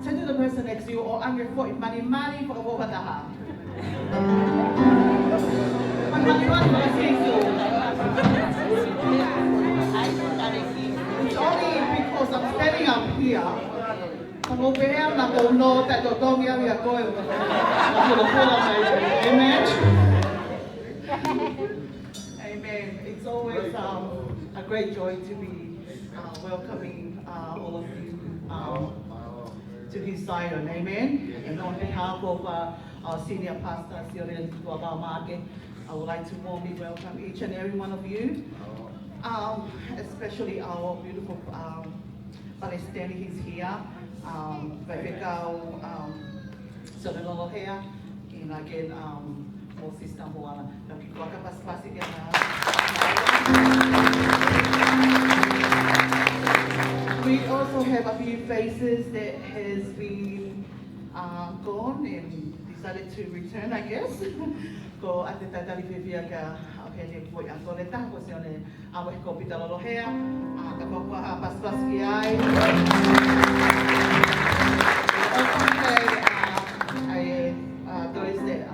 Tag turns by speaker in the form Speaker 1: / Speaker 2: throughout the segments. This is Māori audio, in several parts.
Speaker 1: Turn to the person next to you, or I'm your foot, money for a woman. It's only because I'm standing up here. I'm over here, I'm not going to know that you're going to be going. Amen. Amen. It's always a great joy to be welcoming all of you to his Zion. Amen. And on behalf of our senior pastor, Siorian Tukumoe, I would like to warmly welcome each and every one of you, especially our beautiful Palestinian. He's here. Vevekau, Sonelolo here, and again, Moses Tamboana. We also have a few faces that has been gone and decided to return, I guess. Ko ate tatali fifia ka apene ko yang ko leta ko sione awe ko pitalo hea ka ko pas ki ai. Those that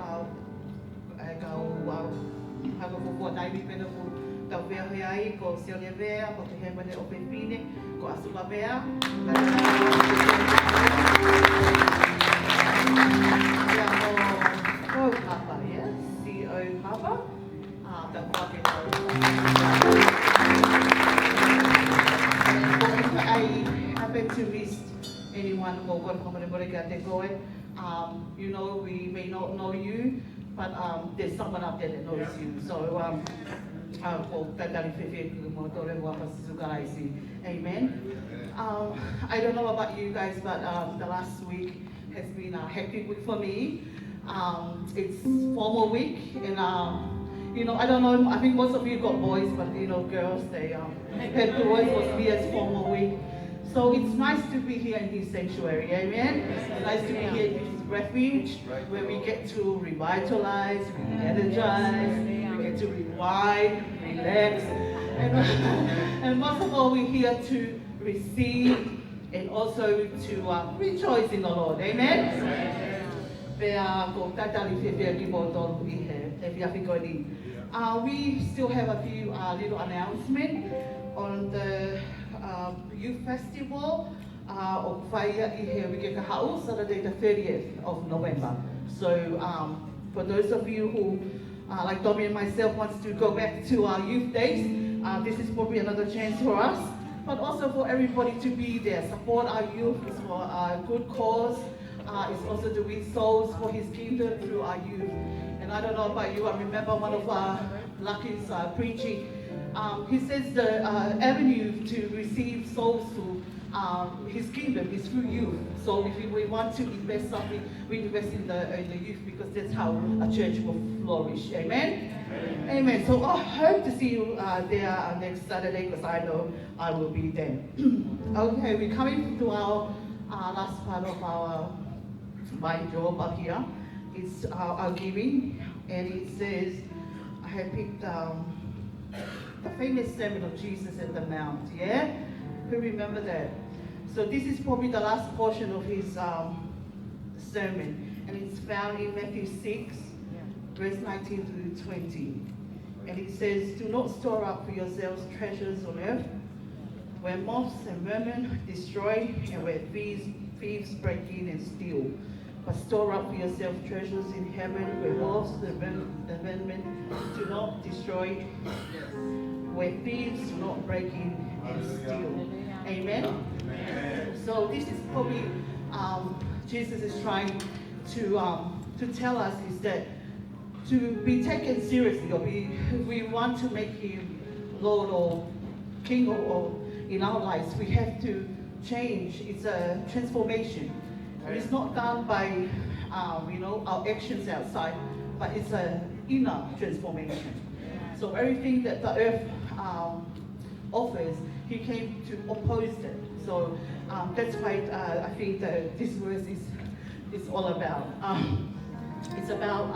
Speaker 1: go have a for dai bi pena ko tau vea hea ko sione vea ko te hema ne open pine ko asuba vea. Oh, Papa, yes, CEO Papa. I happen to miss anyone who got you know, we may not know you, but there's someone out there that knows you. So, amen. I don't know about you guys, but the last week has been a hectic week for me. It's formal week, and you know, I don't know, I think most of you got boys, but you know, girls, they had boys was be as formal week. So it's nice to be here in this sanctuary, amen? It's nice to be here in this refuge, where we get to revitalize, re-energize, we get to rewind, relax, and most of all, we're here to receive and also to rejoice in the Lord, amen? We still have a few little announcements on the youth festival of Fire Saturday the 30th of November. So for those of you who like Tommy and myself wants to go back to our youth days, this is probably another chance for us, but also for everybody to be there, support our youth. It's for a good cause. It's also to win souls for his kingdom through our youth. And I don't know about you, I remember one of Lucky's preaching. He says the avenue to receive souls to his kingdom is through youth. So if we want to invest something, we invest in the youth, because that's how a church will flourish. Amen? Amen. Amen. So I hope to see you there next Saturday, because I know I will be there. Okay, we're coming to our last part of my job up here. It's our giving, and it says, I have picked the famous sermon of Jesus at the Mount. Yeah? Who remember that? So this is probably the last portion of his sermon, and it's found in Matthew 6, verse 19 through 20. And it says, do not store up for yourselves treasures on earth, where moths and vermin destroy, and where thieves break in and steal. But store up for yourself treasures in heaven, where moths and vermin do not destroy, where thieves do not break in and steal. Amen? Amen. So this is probably Jesus is trying to tell us is that to be taken seriously, or we want to make him Lord or King or in our lives, we have to change. It's a transformation. It's not done by our actions outside, but it's an inner transformation. So everything that the earth offers, he came to oppose it. So that's why I think that this verse is all about. It's about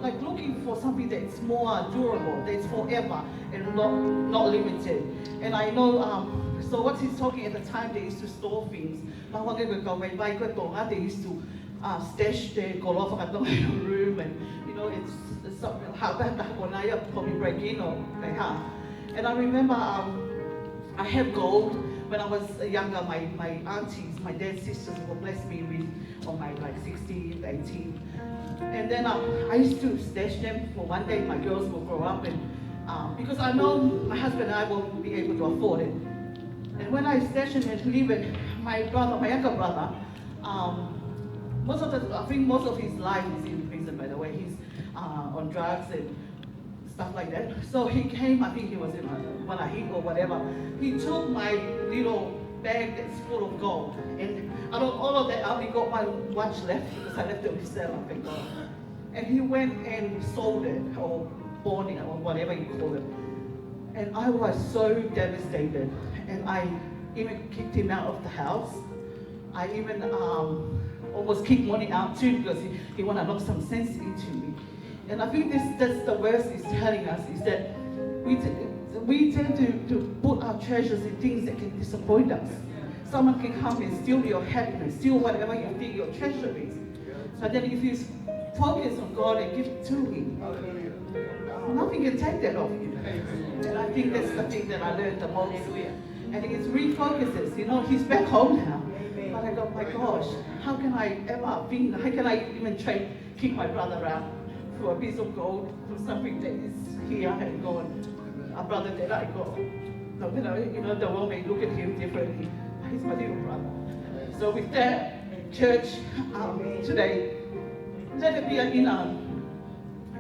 Speaker 1: like looking for something that's more durable, that's forever and not limited. And I know, so what he's talking at the time, they used to store things. They used to stash their golf in the room, and it's something how that probably break in or they have. And I remember I had gold when I was younger. My aunties, my dad's sisters would bless me with on my 16, 18. And then I used to stash them for one day my girls will grow up, and because I know my husband and I won't be able to afford it. And when I stash them and leave it, my younger brother, I think most of his life is in prison, by the way. He's on drugs and stuff like that. So he came, I think he was in a heat or whatever. He took my little bag that's full of gold. And out of all of that, I only got my watch left because I left it on the cell, thank God. And he went and sold it, or bought it, or whatever you call it. And I was so devastated. And I even kicked him out of the house. I even almost kicked money out too, because he wanted to knock some sense into me. And I think that's the verse is telling us, is that we tend to put our treasures in things that can disappoint us. Someone can come and steal your happiness, steal whatever you think your treasure is. But then if you focus on God and give it to him, nothing can take that off you. And I think that's the thing that I learned the most. And it refocuses, he's back home now. But I go, my gosh, how can I even kick my brother out for a piece of gold, for something that is here and gone, a brother that I got. So, the world may look at him differently. He's my little brother. So with that, church, today, let it be an inner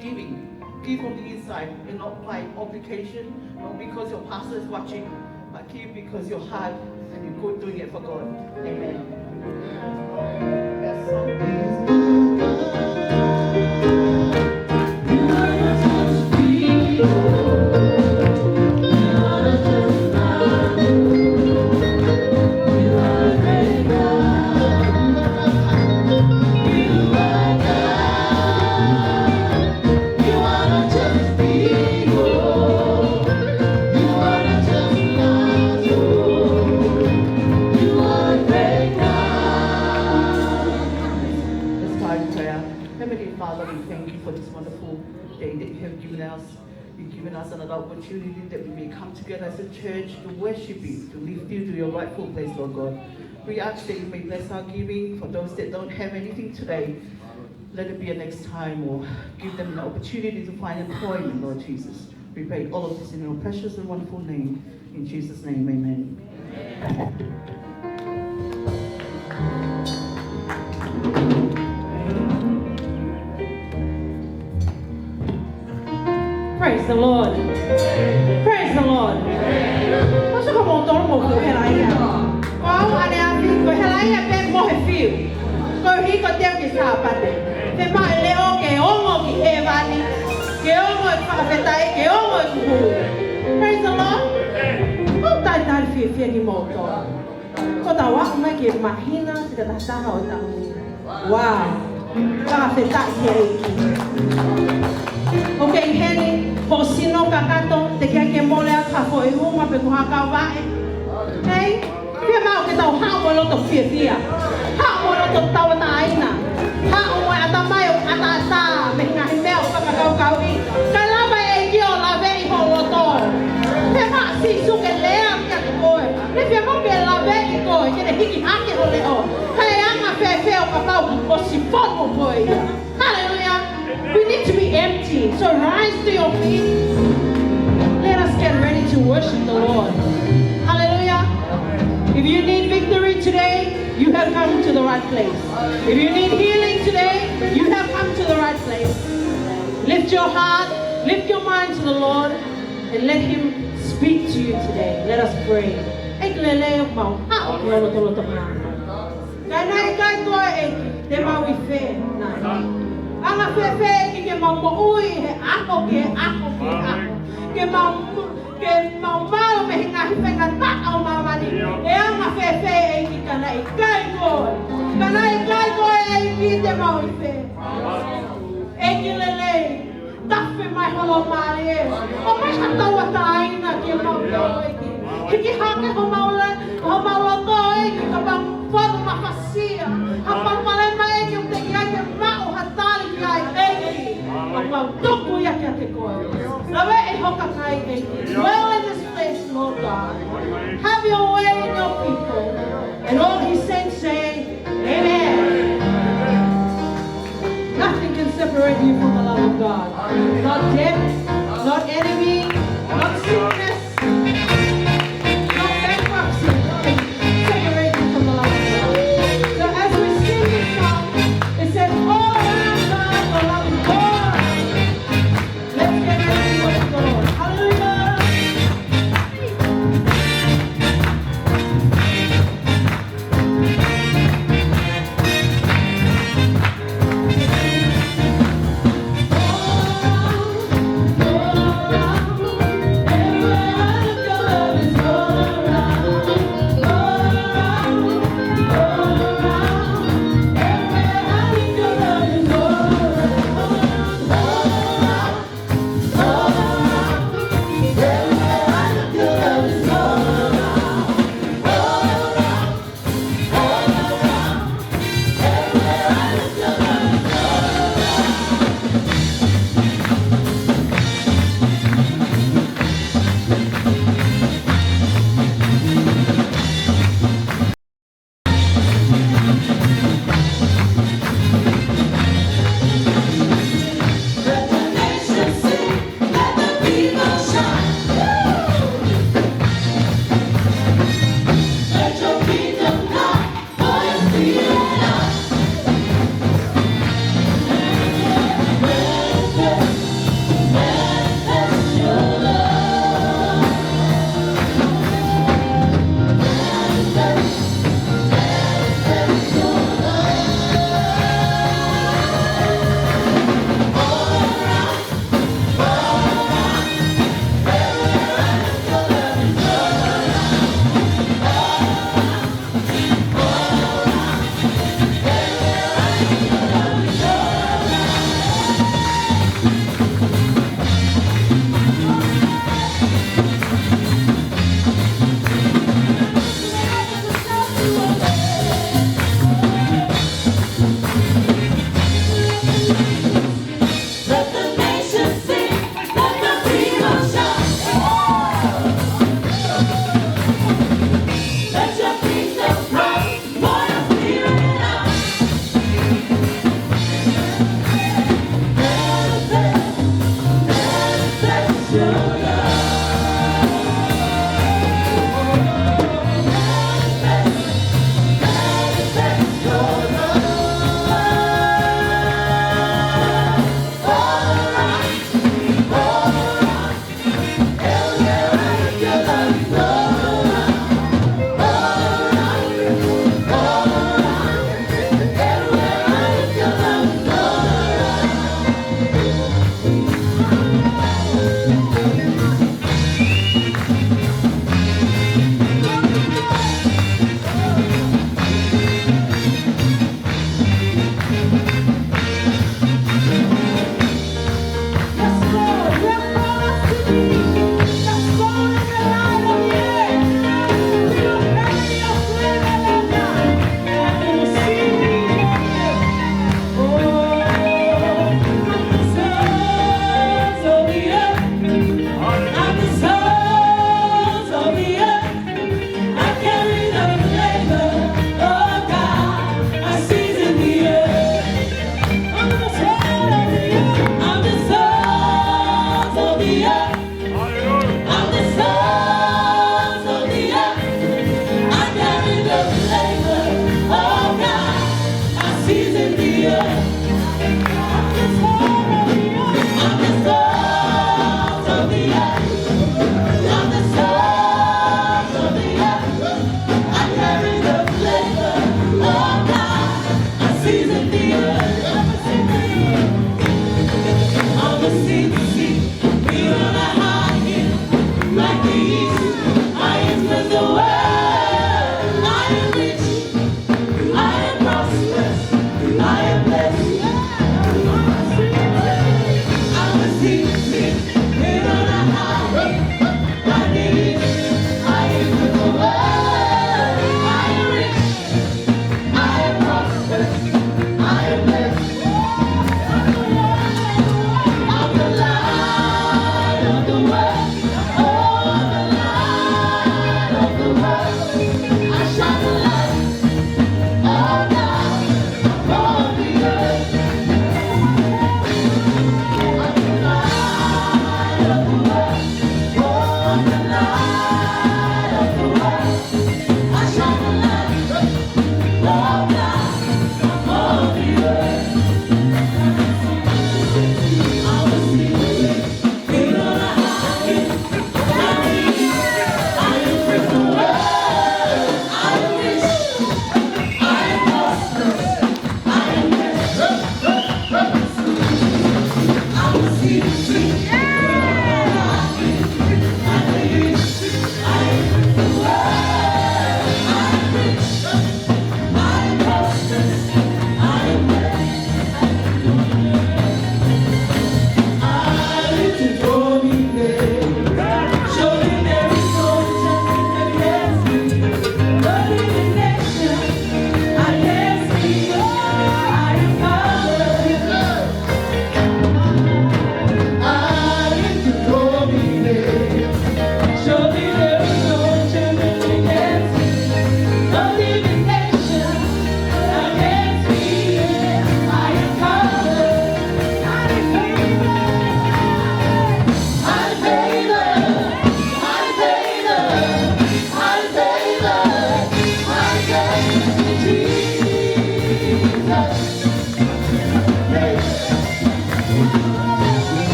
Speaker 1: giving. Give from the inside, and not by obligation, not because your pastor is watching, but give because you're hard and you're good doing it for God. Amen. Another opportunity that we may come together as a church to worship you, to lift you to your rightful place, Lord God. We ask that you may bless our giving for those that don't have anything today. let it be a next time, or give them the opportunity to find employment, Lord Jesus. We pray all of this in your precious and wonderful name. In Jesus' name, amen.
Speaker 2: Praise the Lord. Praise the Lord. Có số một tổ một người hay lại à? Có anh em người hay lại à? Bên mua hay phiêu. Coi hi có tiêu cái sao bạn đấy. Thế mà lễ ô cái ô ngô cái evani. Cái ô ngô phải tay cái ô ngô cụ. Praise the Lord. Không tay tay phiêu phiêu cái một tổ. Có tao á mấy cái mà hi nó thì ta sao hỏi tao. Wow. Và phải tay cái. Okay, Henny, po sino kakato, te kaya mole ka po ihuma pe ko hakawae. Hey, pia mau ke tau ha mo lo to fia. Ha mo lo to tau na ina. Ha o mo ata mai o ata ta, me nga himel ka kau i. Kala ba e kio la ve I ho lo to. Pe ma si su ke le am ya ko. Ne pia mo pe la ve I ko, ke ne hiki ha ke o le o. Kai anga fe o ka pau o si fon mo boy. Hallelujah. We need to be empty. So rise to your feet. Let us get ready to worship the Lord. Hallelujah. If you need victory today, you have come to the right place. If you need healing today, you have come to the right place. Lift your heart, lift your mind to the Lord, and let Him speak to you today. Let us pray. Anga fefe ke mau ui he ako ke mau malo me hinga hipenga ta au mamani e anga fefe ki kana I kai ko e ki te mau fe e ki lele tafe mai holo mari o mai hata wa taina ke mau e ki hake ho mau to e ki ka bang foto ma fasia apa male mai ki te ki ai mau hatali Dwell in this place, Lord God. Have your way in your people. And all His saints say, Amen. Nothing can separate you from the love of God. Not death, not enemy, not sickness, not bankruptcy can separate you from the love of God. So as we sing this song, it says, all around God, the love of God. Let's get ready to worship the Lord. Hallelujah.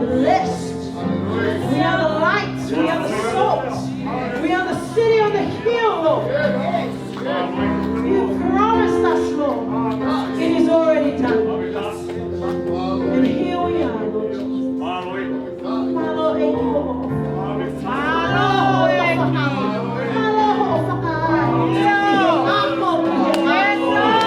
Speaker 2: the list. We are the lights. We are the salt. We are the city on the hill, Lord. You promised us, Lord. It is already done. And here we are, Lord Jesus. Malo, thank you, Lord. Malo, thank you. Malo, thank you.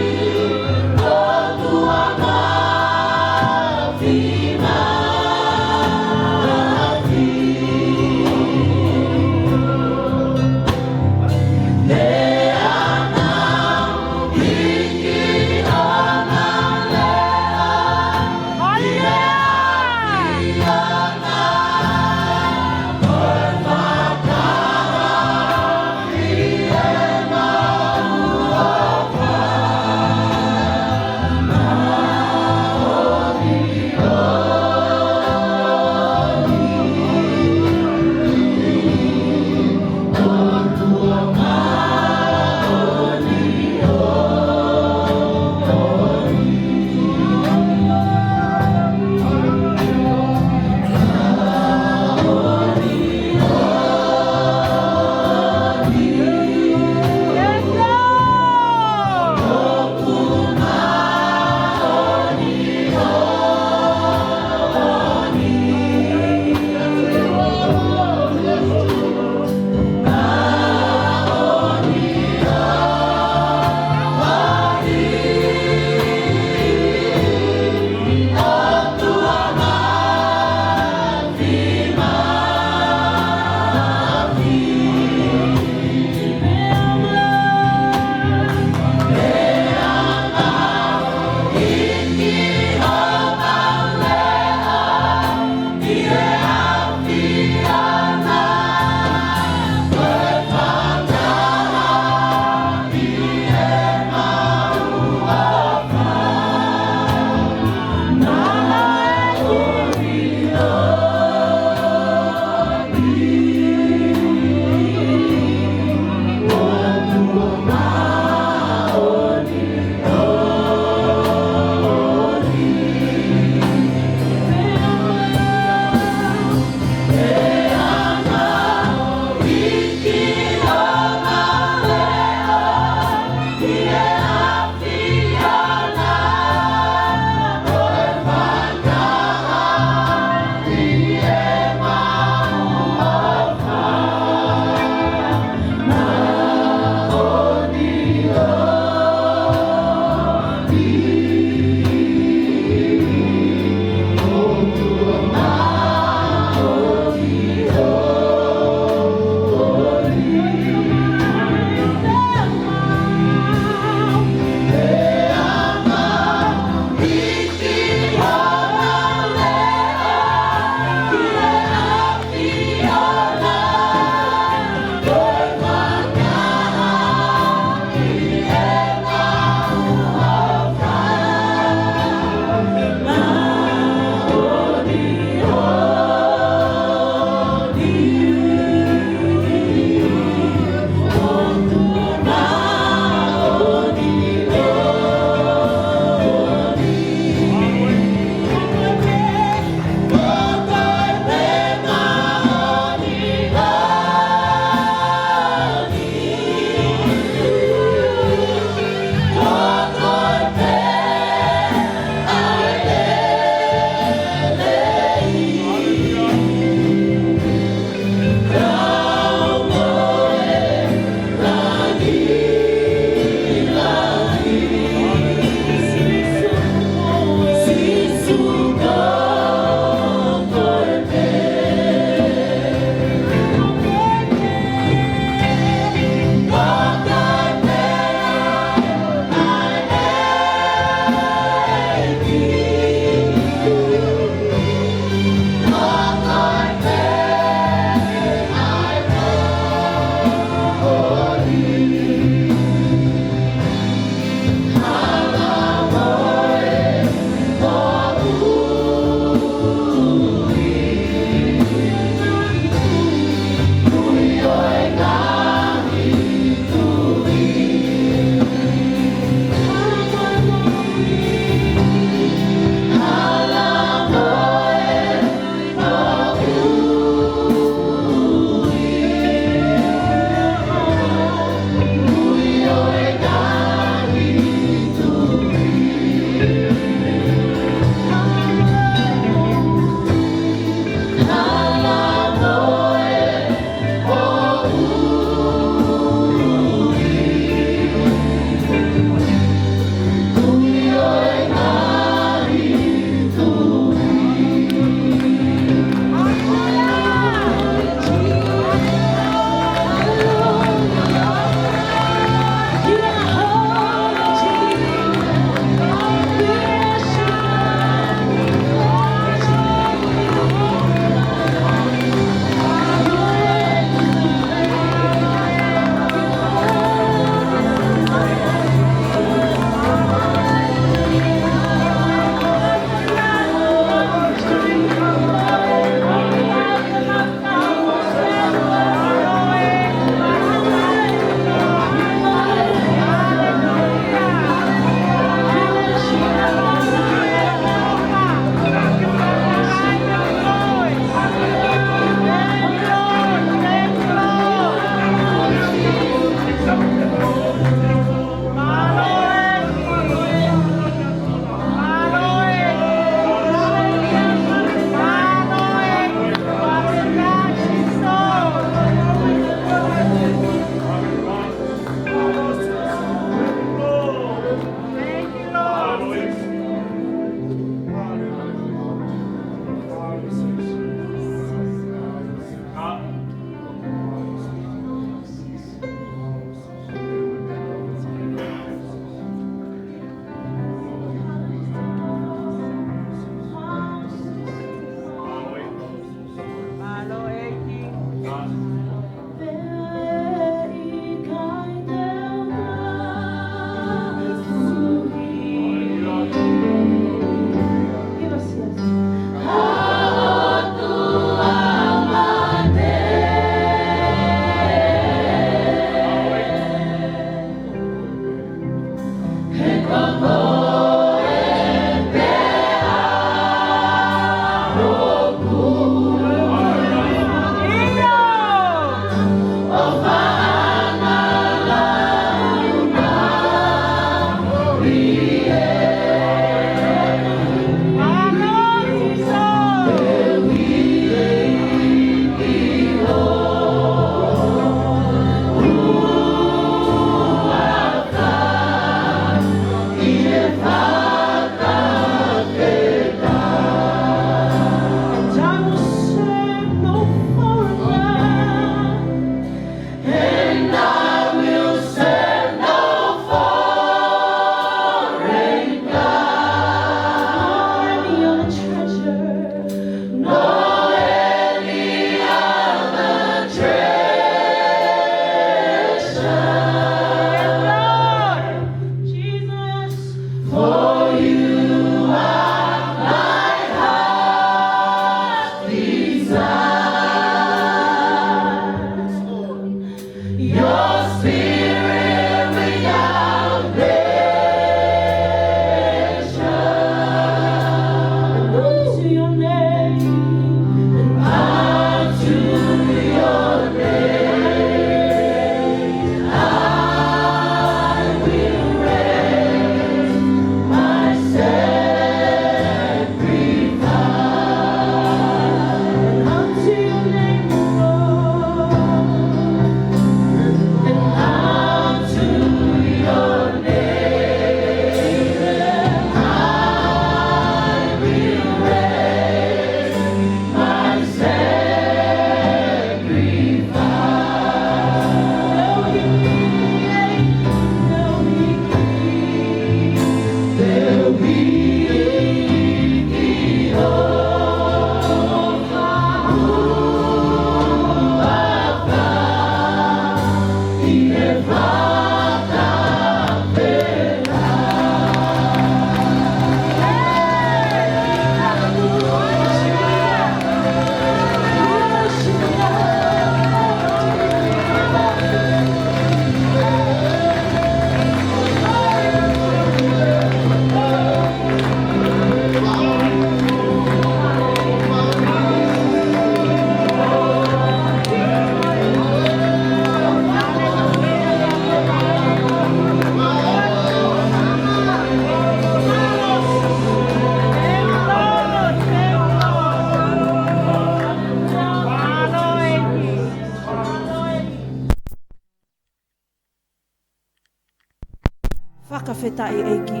Speaker 2: whaka whetai eiki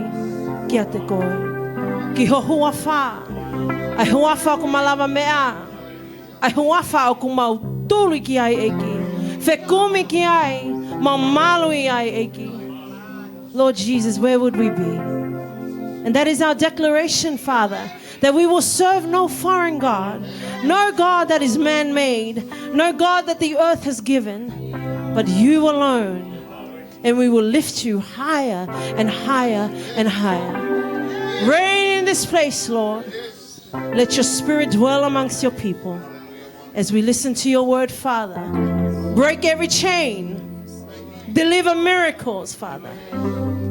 Speaker 2: kia te koe. Ki ho hua wha, ai hua wha ku malawa mea, ai hua wha o ku mau tūri ki ai eiki, whekumi ki ai, mau malui ai eiki. Lord Jesus, where would we be? And that is our declaration, Father, that we will serve no foreign God, no God that is man-made, no God that the earth has given, but you alone. And we will lift you higher and higher and higher. Reign in this place, Lord. Let your spirit dwell amongst your people as we listen to your word, Father. Break every chain. Deliver miracles, Father.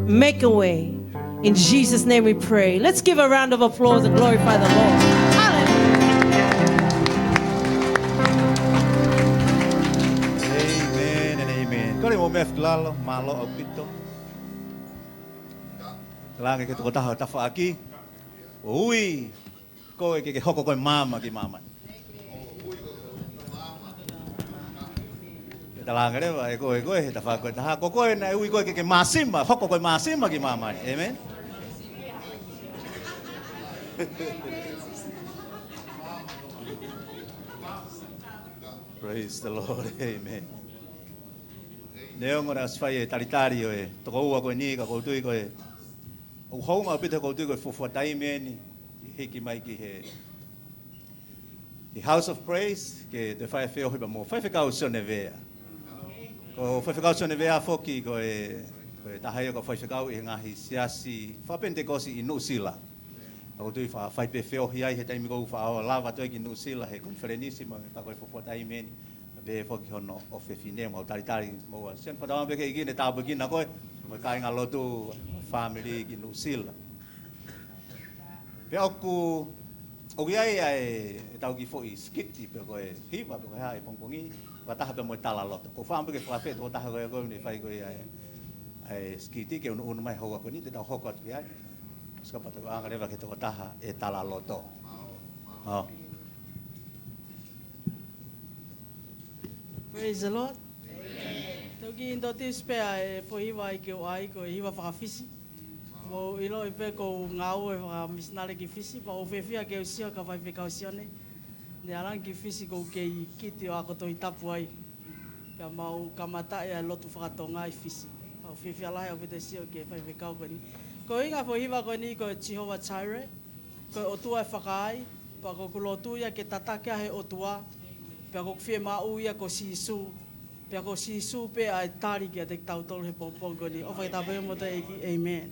Speaker 2: Make a way. In Jesus' name we pray. Let's give a round of applause and glorify the Lord. Hallelujah.
Speaker 3: Amen and amen. Kore mo mef klalo malo au pito. Langa ke to taha tafa aki. Ui. Ko ke hoko ko mama ki mama. Langa re vai ko he tafa ko taha ko na ui ko ke masima hoko ko masima ki mama. Amen. Praise the Lord. Amen. Neongo na sfai talitari o e toko ua ko ni ka ko tui ko e o honga pita ko tui ko fufu tai meni hiki mai ki he the house of praise ke te fai feo hiba mo fai ka usone vea ko fai ka usone vea foki ko e tahai ko fai ka i ngahi siasi fa pentekosi i Nusila ko tui fa fai pe feo hi ai he taimi ko fa lava to ki Nusila he conferenisima ka ko fufu tai meni be foki hono o fe fine mo talitari mo sen fa dama be ke igine ta be kina ko mo kai nga lotu family ki Nusila pe aku o ai ai tau ki fo i skiti pe ko e hiva pe ko ai pongpongi wa ta pe mo tala lot ko fa be ke fa fe to ta ko ni fai ko ai skiti ke unu mai ho ko ni te ta ho ko ki ai ska pa to anga leva ke to ta e tala loto oh.
Speaker 4: Praise the Lord. Toki indo te spea e po hiwa i ke o ai ko hiwa whakawhisi. Mo ilo i pe ko ngau e whakamisnare ki fisi, pa o whewhia ke o sia ka whaiwhi ka o siane. Ne alang ki fisi ko ke i kiti o ako to i tapu ai. Pea mau kamata e a lotu whakatonga i fisi. Pa o whewhia lahi o pite sia ke whaiwhi ka o koni. Ko inga po hiwa ko ni ko Jehovah Jireh. Ko o tua e whakaai, pa ko kulotu ia ke tatake he o tua. Pea ko kwhia mau ia ko sisu. Pea ko sisu pe ai tari kia te tautolo he pompong koni. O whai tape mo te eki. Amen.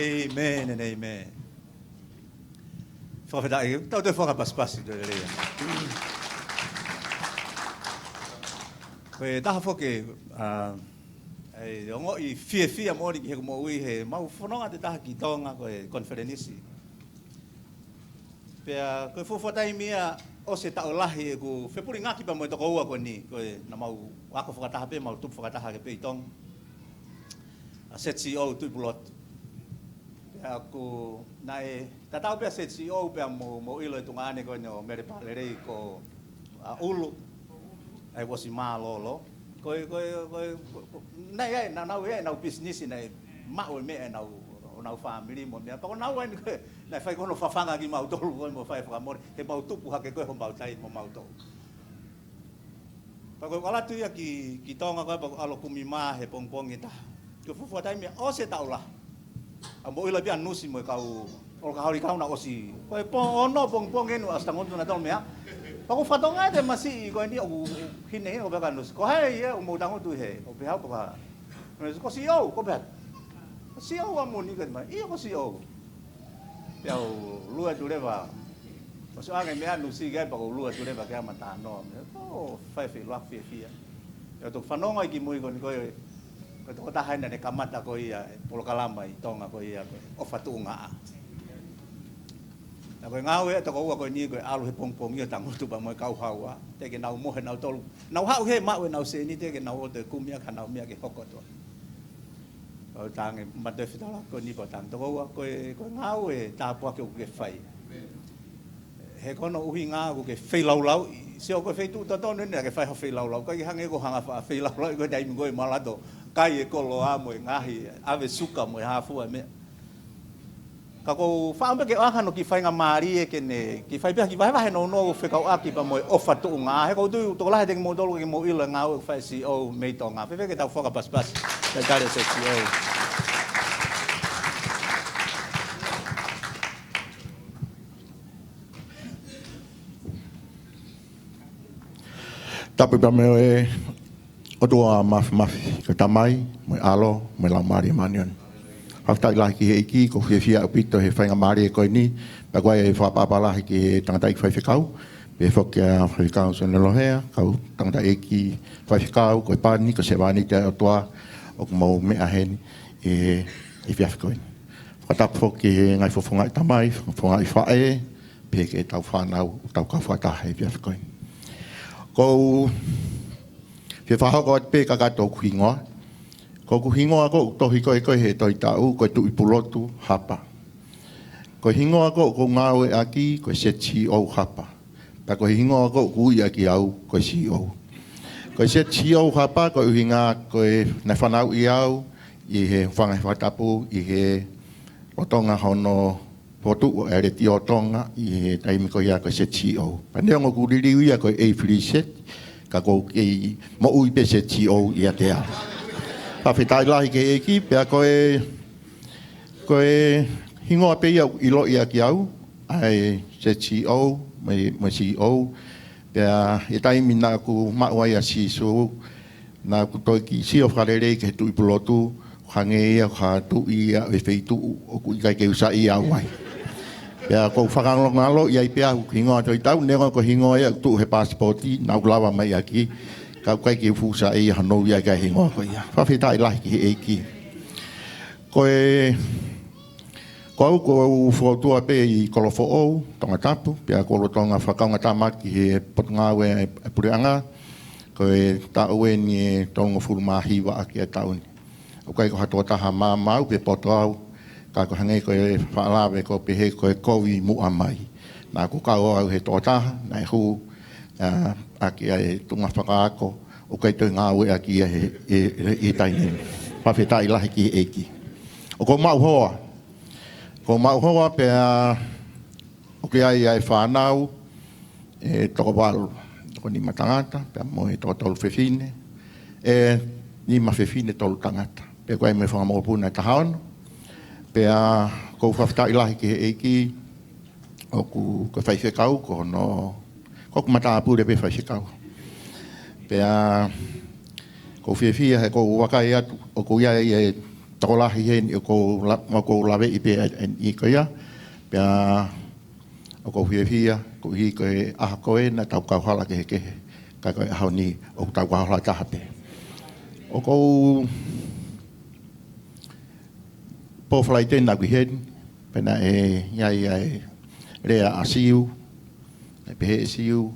Speaker 3: Amen and amen. Whakawhata tau te whakapaspasi tu rea. Koe taha whoke, ongo I fia mori ki he mo ui he mau whanonga te taha ki tonga koe konferenisi. Pea koe whawhatai mea o se tau lahi e ku whepuri ngaki pa mo e toko ua koe ni. Koe na mau wako whakataha pe, mau tupu whakataha ke pe I tonga. A set CEO tuipulot. Pea ku nai, tatau pea set CEO pea mo ilo e tunga ane koe no mere palerei ko ulu. Ai wasi malolo. Koe nai ai nau business nai mau me nau family mo me. Pako nau ai nai fai kono fafanga ki mau tolu koe mo fai whakamori. He mau tupu hake koe ho mau tai mo mau tolu. Pako alatu ia ki tonga koe pako alo kumima he pongpongi ta. Ko fufuatai me o se taula. A mo ila pia nusi mo kau o ka hauri kau na osi. Koe ono pongpongi no asta ngontu na tol mea. Pako whatonga te masi ko ni o hine o beka nus. Ko hei e o mo tango tu he. O pehau pa. Ko CEO ko pet. CEO wa mo ni kan ma. I ko CEO. Peo lua tu leva. O so anga mea nusi ga pako lua tu leva ka mata no. O fai fi lua fi fi. Yo to whanonga ki mo ko ni ko ko taha ina ne kamata ko ia polo kalama I tonga ko ia o fatunga. Na koe ngau e toko ua koe ni koe alu he pongpong ia tangutu pa moe kau haua. Teke nau mohe nau tolu. Nau hau he mau e nau se ni teke nau o te kumia ka nau mia ke hoko toa. O tange mate fitala koe ni po tang. Toko ua koe ngau e tāpua ke uke whai. He kono uhi ngā ko ke whai laulau. Se o koe whai tu tatonu nea ke whai ha whai laulau. Koe ki hange ko hanga whai laulau. Koe taimi koe malato. Kai e kolo a moe ngahi. Ave suka moe hafua mea. Kako whaampe ke ahano ki whainga maari e kene, ki whai pia ki wahewahe no no whekau aki pa moe ofa tu ngā. He kou tui toko lahe teki mo tolu ke mo ila ngā ue whai CEO mei tō ngā. Whewhe ke tau whakapaspas, te kare se CEO.
Speaker 5: Tapu pa meo e o tua mafi ka tamai, moe alo, moe lau maari manion. Haftai lahi ki he iki, ko whiawhia upito he whainga maari e koe ni, pa koe e whapapa lahi ki he tangatai ki whaiwhikau, pe whoki a whaiwhikau so nelohea, kau tangatai e ki whaiwhikau, koe pani, ko se wani te atua, o ku mau mea heni, e whiawhikoe. Whakatapu whoki he ngai whawhunga I tamai, whawhunga I whae, pe ke tau whanau, tau ka whataha e whiawhikoe. Kou whiawhahoko at pe kakatou kuhingoa, ko ku hingoa ko tohi koe he toi tau ko tu ipulotu hapa. Ko hingoa ko ngāwe aki ko se CEO hapa. Pa ko hingoa ko ui aki au ko CEO. Ko se CEO hapa ko hinga ko na whanau I au I he whangai whatapu I he otonga hono potu o ere ti otonga I he taimi ko ia ko se CEO. Pa neongo ku ririu ia ko e friset ka ko ke mo ui pe se CEO ia te au. Pawhetai lahi ke eki, pea koe hingoa pe iau ilo ia ki au, ai se CEO, me CEO, pea e taimi nā ku mauai a sisu, nā ku toi ki sio wharerei ke tui pulotu, hange ia, ha tu ia, e wheitu, o ku ikai ke usa ia wai. Pea kou whakangalongalo, iai pea hingoa toi tau, nengo ko hingoa ia, tu he passporti, nā ulawa mai aki, kau kai ki fusa e hano ia kai hingoa ko ia. Whawhetai lahi ki he eiki. Koe ko whotua pe I kolofo ou, tonga tapu, pia kolo tonga whakaunga tamaki he potungawe e pureanga, koe taue ni tonga furumahiwa aki e tauni. O kai ko hatoa taha mau pe poto au, ka ko hange koe whaalawe ko pe he koe kowi mua mai. Nā ko kau au he toa taha, nai huu, aki e tunga whakaako o kai toi ngāwe aki e taini. Whawhetai lahi ki eiki. O ko mau hoa. Ko mau hoa pia o ke ai whanau e toko walu. Toko ni matangata, pia mo e toko tolu whewhine. E ni ma whewhine tolu tangata. Pia koe me whangamopuna e tahaono. Pia ko whawhetai lahi ki eiki o ku whaiwhekau ko no ko mata apure pe whaiwhekau. Pea ko whiawhia he ko wakai atu o ko ia e tokolahi hen ko lawe i pe i ko ia pe ko fia ko hi ko a ko e na tau ka hala ke ka ko ha ni o tau ka hala ta pe o ko po flight na ku hen pe na ia rea asiu pe he asiu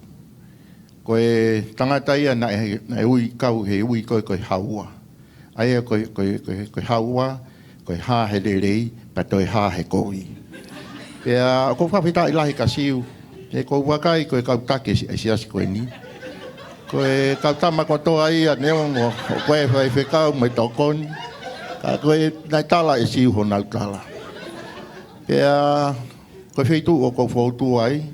Speaker 5: ko tangata ia na ui kau he ui ko haua ai ko haua ko ha he rei pa to ha he koi ya ko fa fita ilahi kasiu e ko wakai ko ka take sia ko ni ko ka tama ko to ai ne ngo ko fa fe ka me to kon ka ko na tala e siu ho na tala ya ko fe tu o ko fo tu ai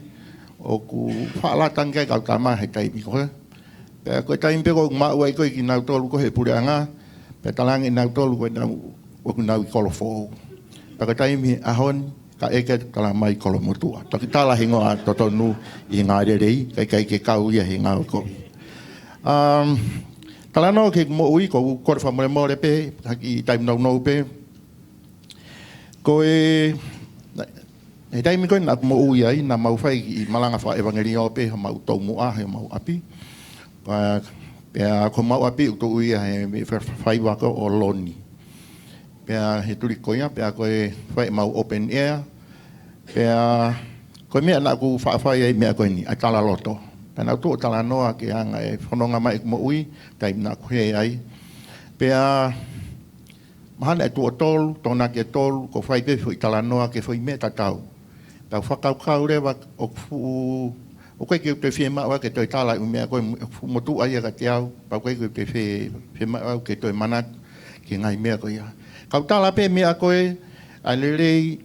Speaker 5: o ku fa la tanga ka tama he tai mi ko pe ko tai pe ko ma wai ko ki na to ko he puranga pe talang ina to ko na o ku na ko fo pe ko tai mi ahon ka eke kala mai kolo mutua. Toki tala hingo a totonu i ngā rerei, kai ke kau ia hi ngā ko. Tala no ke mo ui ko kore wha more pe, haki taim nau pe. Ko e taimi koe na mo ui ai, na mau whai i Malanga wha evangelio pe, mau tau mua, he mau api. Pea ko mau api uto ui he whai waka o loni. Pea he turi koia, pea koe whai mau open air, pea koe mea na ku whaafai ai mea koe ni, ai tala loto. Pea nau tō tala noa ke anga e whanonga mai mo ui, taim na ku hei ai. Pea mahana e tō tolu, tōna ke tolu, ko whai pe fui tala noa ke fui mea tatau. Pea whakaukau rewa o koe ke te whie maua ke toi tala i mea koe motu ai ka te au, pa koe ke te whie maua ke toi manat ke ngai mea koe ia. Kau tala pe mea koe, a lerei,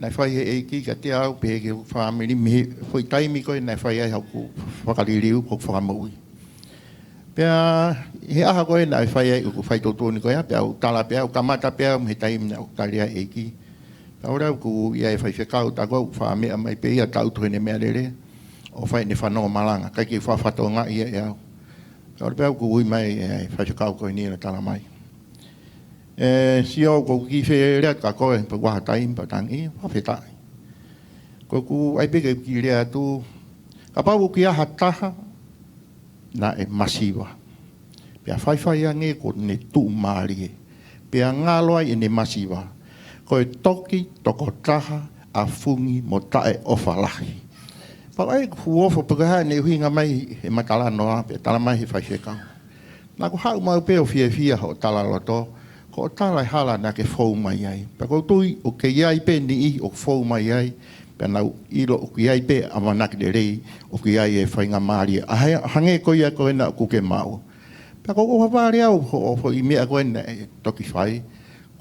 Speaker 5: nai whai he eiki ka te au, pe ke whaamiri mihi, whai taimi koe, nai whai ai hauku whakaririu, ko whakamaui. Pea, he aha koe, nai whai ai uku whai tōtoni koe, pea au tala pea, au kamata pea, me taimi na au talia eiki. Pea ora uku ia e whai whekau, tako whaamea mai pe ia tau tuhene mea lere, o whai ne whanonga Malanga, kai ki whawhatonga ia e au. Pea ora pea uku ui mai e whai whekau koe ni na tala mai. Sio ko ki fe rea ka koe pa waha taim pa tangi pa fetai. Ko ku ai pe ki rea tu ka pau ki aha taha na e masiwa. Pea whai ange ko ne tu maari. Pea ngalo ai ne masiwa. Ko e toki toko taha a fungi mo tae ofalahi. Pa ai ku ofo pa ne huinga mai e matala noa pe tala mai he whai whekau. Na ku hau mau pe o fia ho tala loto. Ko tala hala na ke fou mai ai. Pa ko tui o ke iai pe ni i o fou mai ai. Pa nau ilo o ke iai pe a manaki de rei o ke iai e whainga maari. A hange ko ia koe na kuke mau. Pa ko whapare au o i mea koe na e toki whai.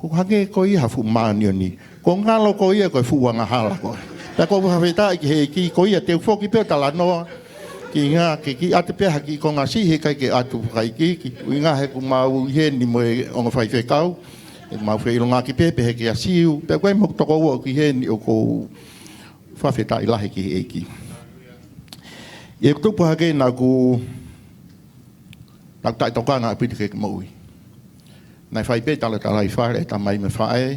Speaker 5: Ko hange ko ia hafu maanio ni. Ko ngalo ko ia koe fuanga hala koe. Pa ko whawhetai ki he ki ko ia te ufoki peo tala noa. Ki ngā, ki ate pēha ki ko ngā sihe kai ke atu kai ki ui ngā he ku mau he ni mo e onga whai whekau, e mau whai ilo ngā ki pēpe he ke a siu, pēr koe mok toko ua ki he ni o ko whawhetai lahi ki he eiki. E kutupu hake nā ku nā tai toka ngā piti ke maui. Nai whai pē tala i whare, ta mai me whae,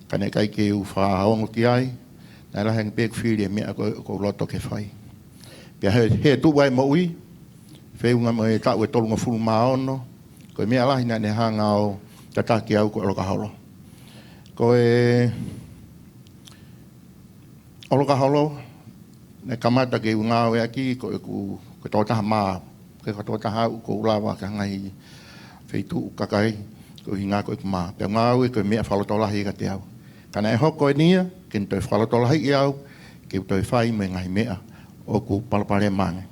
Speaker 5: ka ne kai ke u whaongo ki ai, nai laheng pēk whiri e mea ko loto ke whai. Pea he tu wai mo ui, wheunga mo e tau e tolunga fulu maono, ko e mea lahi na ne hanga o tataki au ko Olokaholo. Ko e Olokaholo, ne kamata ke unga o e aki, ko e ku tōtaha maa, ke ka tōtaha u ko ulawa ka ngai wheitu kakai, ko hinga ko e ku maa. Pea ngā ue ko e mea whalotolahi ka te au. Kana e hoko e nia, ke ntoi whalotolahi i au, ke utoi whai me ngai mea. O ku palapare mange.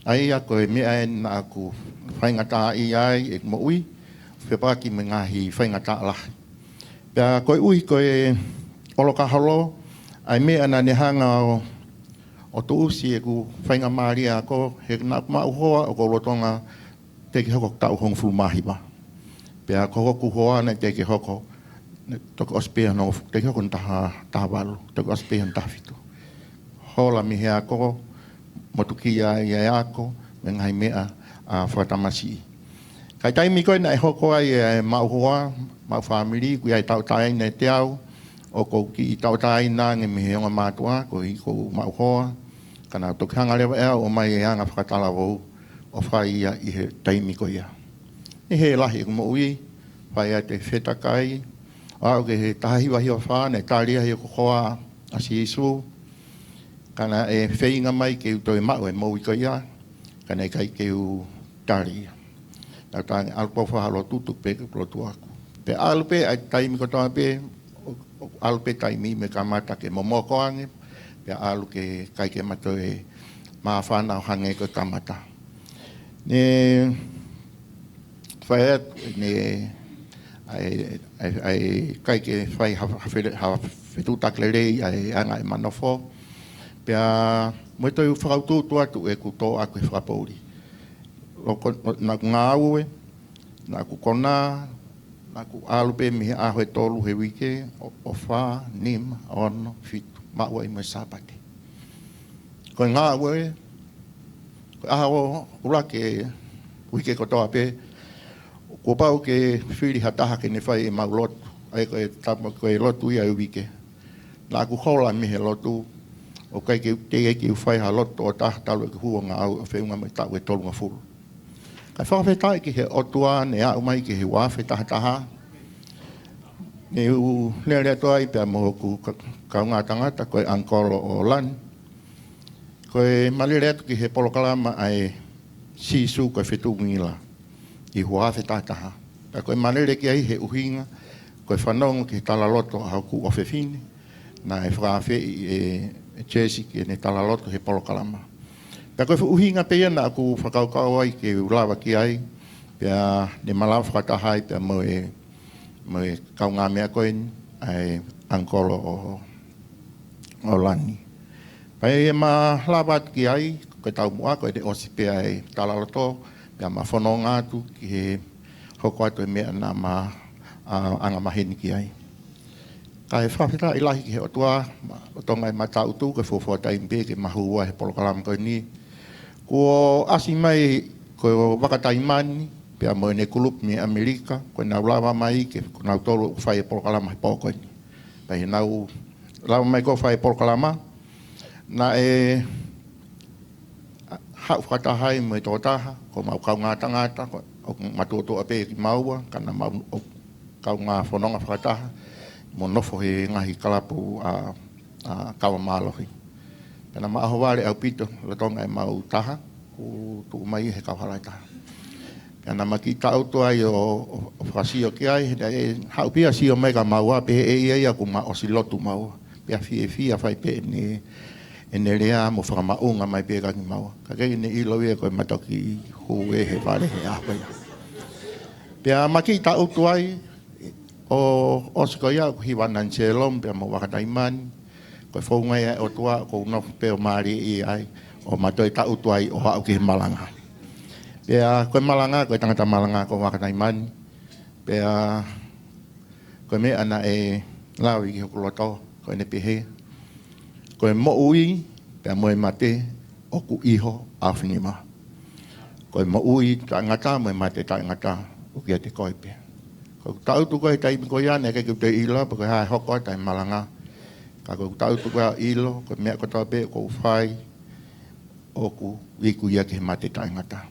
Speaker 5: Ai a koe mea e na ku whaingata i ai e mo ui, whepaki me ngahi whaingata lahi. Pea koe ui koe Olokaholo, ai mea na nehanga o tu usi e ku whainga maari a ko, he na mau hoa o ko rotonga teki hoko tau hong fulumahi ba. Pea ko hoku hoa na teki hoko, toko ospea no, teki hoko taha walu, toko ospea taha fitu. Hola mi hea ko motuki ai ako me ngai mea a whatamasi. Kai taimi koe na e hoko ai e mau hoa, mau family, kui ai tau tai nei te au, o kou ki i tau tai nā nge mihe onga mātua, ko i kou mau hoa, kana toki hanga lewa ea o mai e anga whakatala wau, o whai ia i he taimi koe ia. Ni he lahi ku mo ui, whai a te whetakai, au ke he tahiwahi o wha, ne tāria hi o kokoa a si Isu, kana e whainga mai ke u toi mau e mau i koe ia, kana e kai ke u tāria. Nā tāngi alpo whahalo tutu pe ke plotu aku. Pe alupe ai taimi ko toa pe, alupe taimi me ka mata ke momoko ange, pe alu ke kai ke mato e maa whana o hange ko ka mata. Ne whai ne ai kai ke whai hawhetutak le rei ai anga e manofo, pe a moito i whakautu atu e ku tō aku e whakapouri. Nā ku ngā aue, nā ku kona, nā ku alupe mihe ahoe tolu he wike, o whā, nima, ono, fitu, maua i mai sāpate. Koe ngā aue, koe aho ura ke wike ko toa pe, ko pau ke whiri hataha ke ne whai e mau lotu, ai koe tamo koe lotu i au wike. Nā ku hola mihe lotu, o kai ke te eki u whai ha lotu o tahatalu e ke hua ngā au, o whiunga mai tau e tolu ngā furu. Kai whawhetai ki he otua, ne au mai ki he wafe tahataha. Ne u lea toa i pia moho ku kaunga tangata koe ankolo o lan. Koe malire atu ki he polokalama ai sisu koe whetu ngila i wafe tahataha. Pia koe malire ki ai he uhinga, koe whanongo ki he talaloto a ku ofefini, na e whawhe e chesi ki ne talaloto he polokalama. Pea koe uhinga pe ia na aku whakaukau ai ke ulawa ki ai, pea ne malawa whakataha ai pea mo e kau ngā mea koe ai ankolo o lani. Pea e ma lawa atu ki ai, koe tau mua koe de osi pea e talaloto, pea ma whanonga atu ki he hoko atu e mea na ma anga mahini ki ai. Ka he whawhita i lahi ki he otua, o tonga e matautu, koe fofua taimpe ke mahua he polokalama koe ni. Ko asi mai ko wakataimani, pia mo ne kulup mi Amerika, ko nau lawa mai ke ko nau tolu whai polokalama he poko ni. Pai nau lawa mai ko whai polokalama, na e hau whakatahai mo e tōtaha, ko mau kau ngā tangata, ko matuoto ape ki maua, kana mau kau ngā whanonga whakataha, mo nofo he ngahi kalapu a kawa mālohi. Pena maa wale au pito, la tonga e mau taha, ku tu mai he kauharai taha. Pena maki tau tu ai o whasio ki ai, e hau pia sio mai ka maua, pe e ia ku ma osilotu maua. Pea fia whai pe ne rea mo whakamaunga mai pe kangi maua. Ka kei ne ilo ia koe matoki hu e he wale he ahwea. Pea maki tau tu ai, o osiko ia ku hiwanan selom, pea mo wakataimani, koe whaungai e o tua, ko unofu peo maari i ai, o matoi tau tuai o hau ki he Malanga. Pea koe Malanga, koe tangata Malanga ko wakataimani, pea koe me ana e lawi ki hokuloto, koe ne pihe, koe mo ui, pea moe mate, o ku iho a whinima. Koe mo ui, ta ngata, moe mate ta ngata, o kia te koe pea. Koe tau tu koe taimi koe ia, ne kei te ilo, pa koe hae hoko tai Malanga. Ka ko tau tu ka ilo, ko mea ko tau pe, ko whai, o ku iku ia ke mate taingata.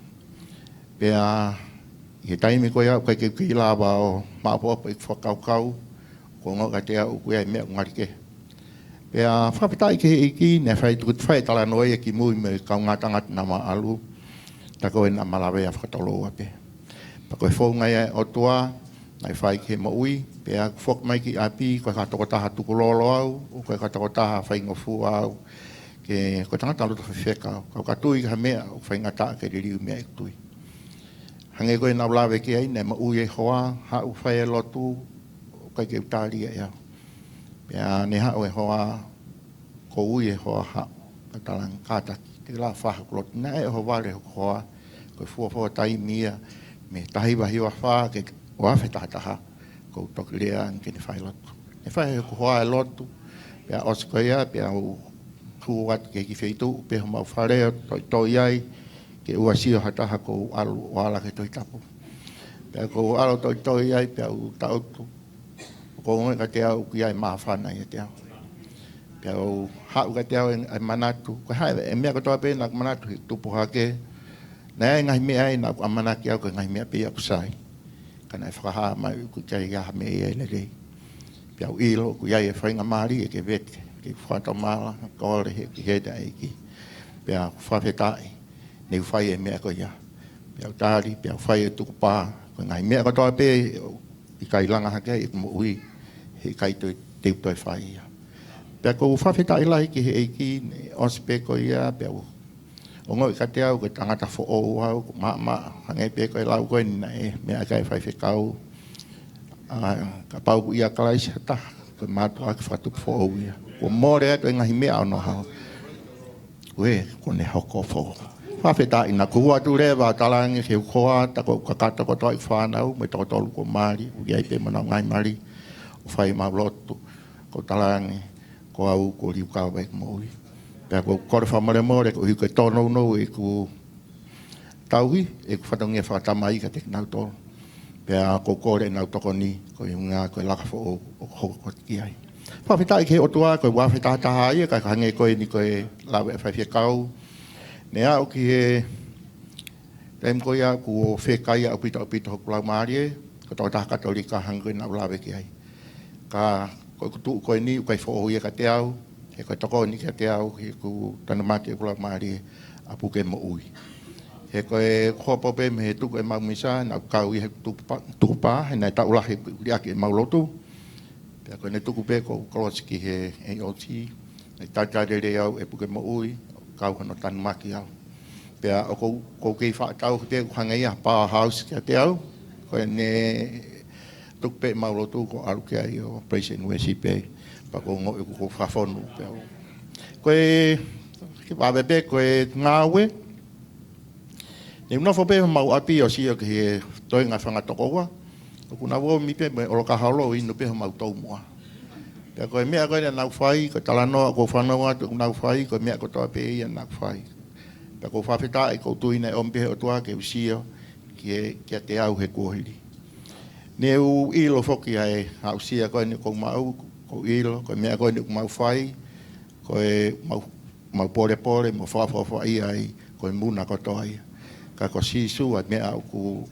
Speaker 5: Pea, i he taimi ko ia, koe ke lawa o maapoapa i whakaukau, ko ngoka te au koe ai mea ngarike. Pea, whapitai ke iki, ne whai tukut whai tala noe e ki mui me kau ngatangat na maalu, ta koe na malawe a whakatoloa pe. Pa koe whaungai e o tua, nai whai ke mo ui, pea whok mai ki api, koe katoko taha tukulolo au, o koe katoko taha whai ngofu au, ke koe tangata luto whewheka, kau katui ka mea, o whai ngata ke ririu mea ek tui. Hange koe nau lawe ki ai, nei mo ui e hoa, hau whai e lotu, o koe ke utari e au. Pea ne hau e hoa, ko ui e hoa hau, ka talang kātaki, te la whaha kuloti, nai e hoa wale hoa, koe fuafua tai mia, me tahiwa hiwa wha, ke o awhi tahataha, ko toki rea ke ne whai lotu. Ne whai ko hoa e lotu, pea osiko ia, pea u huat ke ki wheitu, pea mau wharea, toi ai, ke ua sio hataha ko alu o ala ke toi tapu. Pea ko alo toi ai pea u tau tu. Ko ngoi ka te au ki ai mawhana i te au. Pea o hau ka te au ai manatu. Ko hae e mea ko toa pe nak manatu hi tupu hake. Nea ngahi mea ai nak amanaki au ka ngahi mea pe aku sai. Kana e whakaha mai ku kai ia me e ne rei. Pea u ilo ku iai e whainga maari e ke vete. Ke whata mala kore he ki heda e ki. Pea whawhetai. Nei whai e mea ko ia. Pea u tāri, pea u whai e tuku pā. Ko ngahi mea ko toa pe i kai langa hake i kumo ui. He kai toi teu toi whai ia. Pea ko whawhetai lai ki he eiki ne ospe ko ia. Pea u o ngoi ka te au ko tangata fo o au ko maa hangai pe ko lau ko ni e mea kai whai whekau. Ka pau ku ia kalai sata. Ko mātua ki whatu fo o ia. Ko mōre atu e ngahi mea ono hao. Ue, ko ne hoko fo. Whawhetai na kuhua tu rewa talangi he ukoa. Tako kakata ko toi whanau. Me toko tolu ko maari. Ugi ai pe mana ngai maari. O whai maulotu. Ko talangi. Ko au ko riu kawa e kumoi. Pea ko kore whamare more ko hiu ke tono no e ku tauhi e ku whatongia whakatamai ka te nau tolo. Pea ko kore nau toko ni ko i ngā koe laka fo o hoko ki ai. Whawhetai ke otua koe wawhetai taha ia ka hange koe ni koe lawe e whaiwhia kau. Ne au ki he taim koe a ku o whekai au pita hoku lau maari e ko tau taha katori ka hangoe nau lawe ki ai. Ka koe kutu koe ni ukai fo o ia ka te au. E koe toko ni ka te au he ku tana maki e kula maari a puke mo ui. He koe hopope me he tuku e mau misa na kau i he tuku pā he nai tau lahi riaki e mau lotu. Pea koe ne tuku pe ko kolosiki he AOT. Nei tatarere au e puke mo ui kau hano tana maki au. Pea o kou kei whaatau te kuhangai a pā house ki a te au. Koe ne tuku pe mau lotu ko aru ki ai o Praise and Worship pe. Pa ko ngoi ko whawhonu. Koe, ki wawepe, koe ngāwe. Nei unofo pe mau api o sio ki he toi ngā whangatoko wa. O kuna wo mi pe me oloka halo inu pe mau tau mua. Pea koe mea koe nau whai, ko talanoa ko whanau atu nau whai, koe mea ko toa pe ia nau whai. Pea ko whawhetai ko tuina e ompe o tua ke usio ki a te au he kuohiri. Ne u ilo whoki ai hau sia koe ni kou mau, ko ilo, ko mea koe ni mau whai, koe mau pore, mo whawhawha i ai, koe muna kotoa ia. Ka ko sisu, a mea oku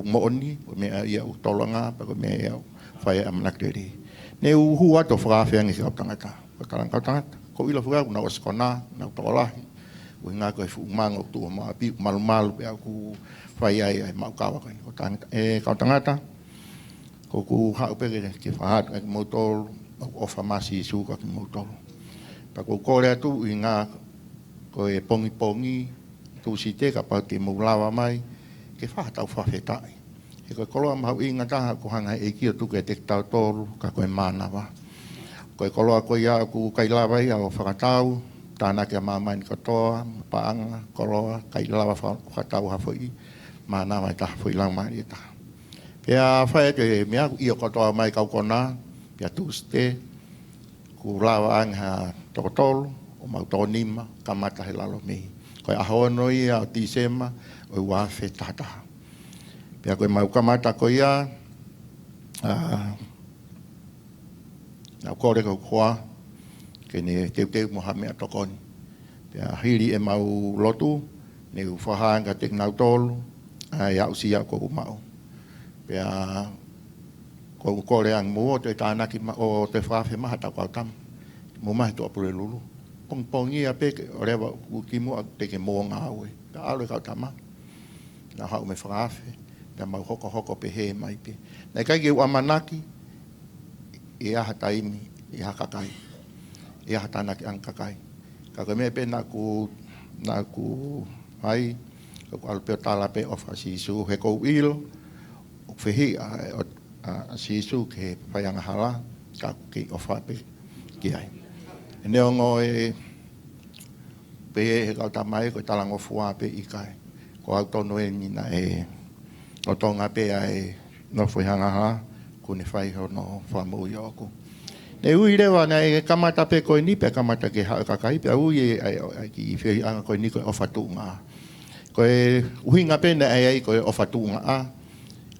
Speaker 5: mooni, ko mea ia u tolanga, pa ko mea ia whai amanakere. Ne u hua to whakawhiangi ki au tangata. Ko tarang kau tangata, ko ilo whukau, na oskona, na utolahi. Ui ngā koe whukumanga o tua maa pi, malu pe au ku whai ai mau kawa koe. Kau tangata, ko ku hau pere ki whahat ki mautolo, o whamasi i suka ki mautolo. Pa ko kore atu i ngā koe pongi, tu si te ka pau ki maulawa mai, ke whahatau whawhetai. He koe koloa mahau i ngā taha ko hanga e ki o tuku e te tau tolu, ka koe mānawa. Koe koloa koe ia ku kailawa i au whakatau, tāna ki a māmai ni katoa, paanga, koloa, kailawa whakatau hawhoi, mānawa i taha whoi laumari i taha. Pea whae te mea i o katoa mai kau kona, pea tūste, ku lawa anga tokotolo, o mau tōnima, ka mata he lalo mihi. Koe ahono ia o tisema, o i wawhe tataha. Pea koe mau kamata ko ia, nau kore kau koa, ke ne teu moha mea tokoni. Pea hiri e mau lotu, ne u whahanga te nau tolu, ai au sia ko mau. Pea ko kore ang mua te tānaki o te whawhe maha tau kau tam. Mo mahi tu apure lulu. Pongpongi a peke o rewa ukimu a teke mua ngā ue. Pea alu kau tama. Nā hau me whawhe. Pea mau hoko pe he mai pe. Nei kai ki u amanaki. I aha taimi. I aha kakai. I aha tānaki ang kakai. Kako me pe nā ku hai. Kako alu peo tāla pe ofa sisu. He kou ilo. Whehi a sisu ke whaianga hala, ka ki o whape ki ai. E neo ngō e pe he kau tamai ko talango fua pe i kai. Ko au tono e nina e o tonga pe ai no whaihanga hala, ko ne whai ho no whamu i oku. Ne ui rewa na e kamata pe koe ni pe kamata ke hao kakai, pe ui e ki i whiri anga koe ni koe o whatu ngā. Ko e uhinga pena ai ko e ofatunga a.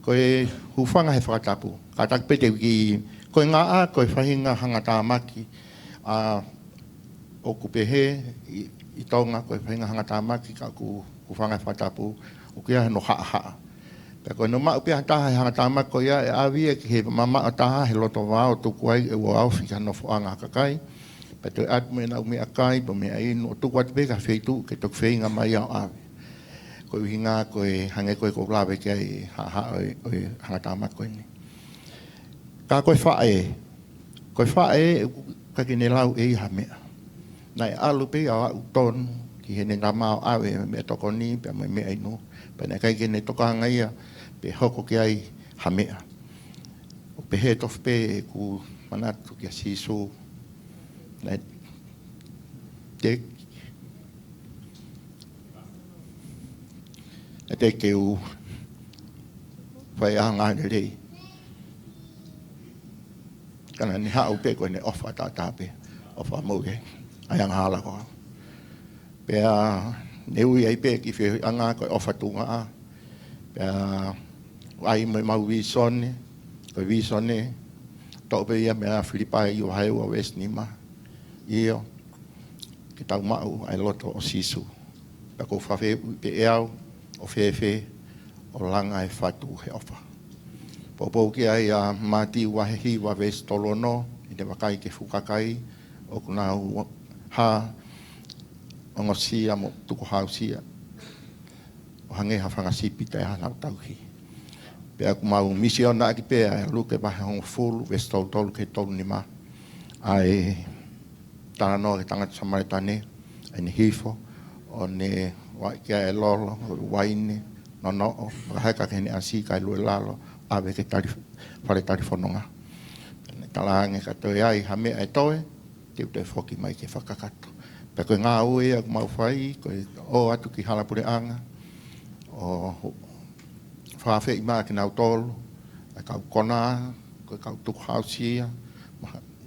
Speaker 5: Ko e hufanga he whakatapu. Ka tak pete ki ko ngā a ko e whahinga hangata maki a o kupehe I tonga ko e whahinga hangata maki ka ku whanga he whakatapu o kia no haa haa. Pea koe no mau pia taha he hangata maki ko ia e awia ki he mama o taha he loto wao tuku ai e wao whika no whaanga kakai. Pea toi atu me nau me akai po me ainu o tuku atu peka wheitu ke tok whainga mai au awe. Ko i hinga ko e hange koe ko lawe kia i haa o e hangata maki koe ni. Ka koe whae ka kine lau e iha mea. Nai alu pe au au tonu ki hene ngā mao awe me toko ni pe me mea inu. Pe ne kai kine toka hanga ia pe hoko ki ai ha mea. O pe he tofu pe e ku manatu ki a sisu. Nai te ke u whai ahanga ane rei. Kana ni hau pe koe ne ofa tā pe. Ofa mauke. Ai anga hala koa. Pea ne ui ai pe ki whi anga koe ofa tunga a. Pea ai mai mau visone. Koe visone. Tau pe ia mea Filipai i o hai ua West Nima. Io. Ki tau mau ai loto o sisu. Pea ko whawhe pe eau. O whewhe. O langa e whatu he ofa. Popo ki ai a mati wahehi wa West Tolono. I te wakai ke fukakai. O kuna ha. Ongo sia mo tuku hau sia. O hange ha whangasipi te hanau tauhi. Pea ku mau misiona aki pea luke wahe hongo fulu. West Tolu ke tolu ni ma. Ai tana no ke tangata samaritane. Ai ni hifo. O ne kia e lolo. Waine. No o. Heka ke ne asi kai lue lalo. Awe ke tari. Whare tari whanonga. Talahange katoe ai ha mea e toe. Te te whoki mai ke whakakato. Pea koe ngā ue aku mau whai. Koe o atu ki halapure anga. O whawhi i maa ki nau tolu. Ai kau kona. Koe kau tuku hausia.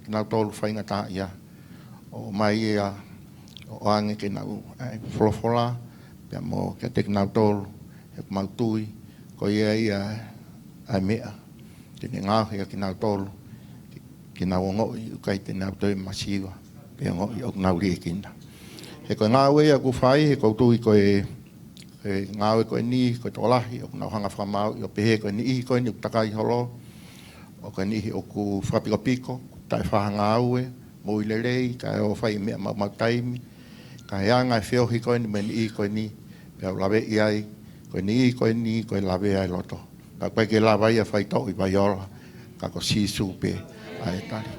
Speaker 5: Ki nau tolu whainga tā ia. O mai ia. O ange ke nau wholofola. Pea mo kia te ki nau tolu. He ku mau tui. Koe ia ia ai mea. Tene ngāhi ki nau tolu. Ki nau ngoi ukai te nau toi masiwa. Pea ngoi o nau rie kina. He koe ngā ue aku whai. He koutu i koe ngā ue koe ni. Koe tolahi. O nau hanga whamau. I o pehe koe ni ihi koe ni utakai holo. O koe ni ihi o ku whapiko piko. Tai whaha ngā ue. Mui lerei. Ka e o whai mea mau taimi. Ka he anga e whiohi koe ni me ni ihi koe ni. Pea lawe i ai. Koe ni ihi koe ni. Koe lawe ai loto. Ka koe ke lawa ia whai tau i vaiola. Ka ko sisu pe. Ai tari.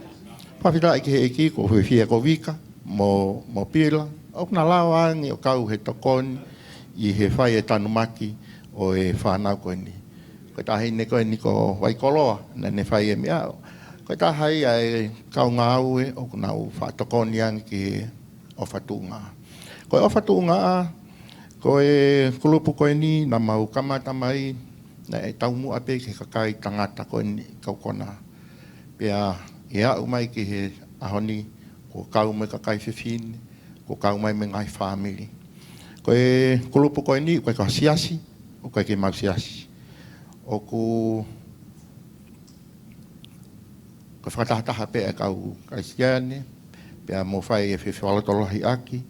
Speaker 5: Whawhira ki he eki ko whiwhia ko wika. Mo pila. O kuna lawa ni o kau he tokoni. I he whai e tanu maki. O e whanau koe ni. Koe tahi ne koe ni ko waikoloa. Na ne whai e mea. Koe tahi ai kau ngā ue. O kuna u whaatokoni angi ki he o whatunga. Koe o whatunga. Koe kulupu koe ni. Na mau kamata mai. Na e taumu ape ke kakai tangata koe ni kau kona. Pea e au mai ki he ahoni ko kau mai kakai whiwhine, ko kau mai me ngai whamiri. Koe kulupu koe ni, koe ka siasi, o koe ke mau siasi. O ku whakatahataha pe e kau kaisiane, pea mo whai e whiwhalatolohi aki,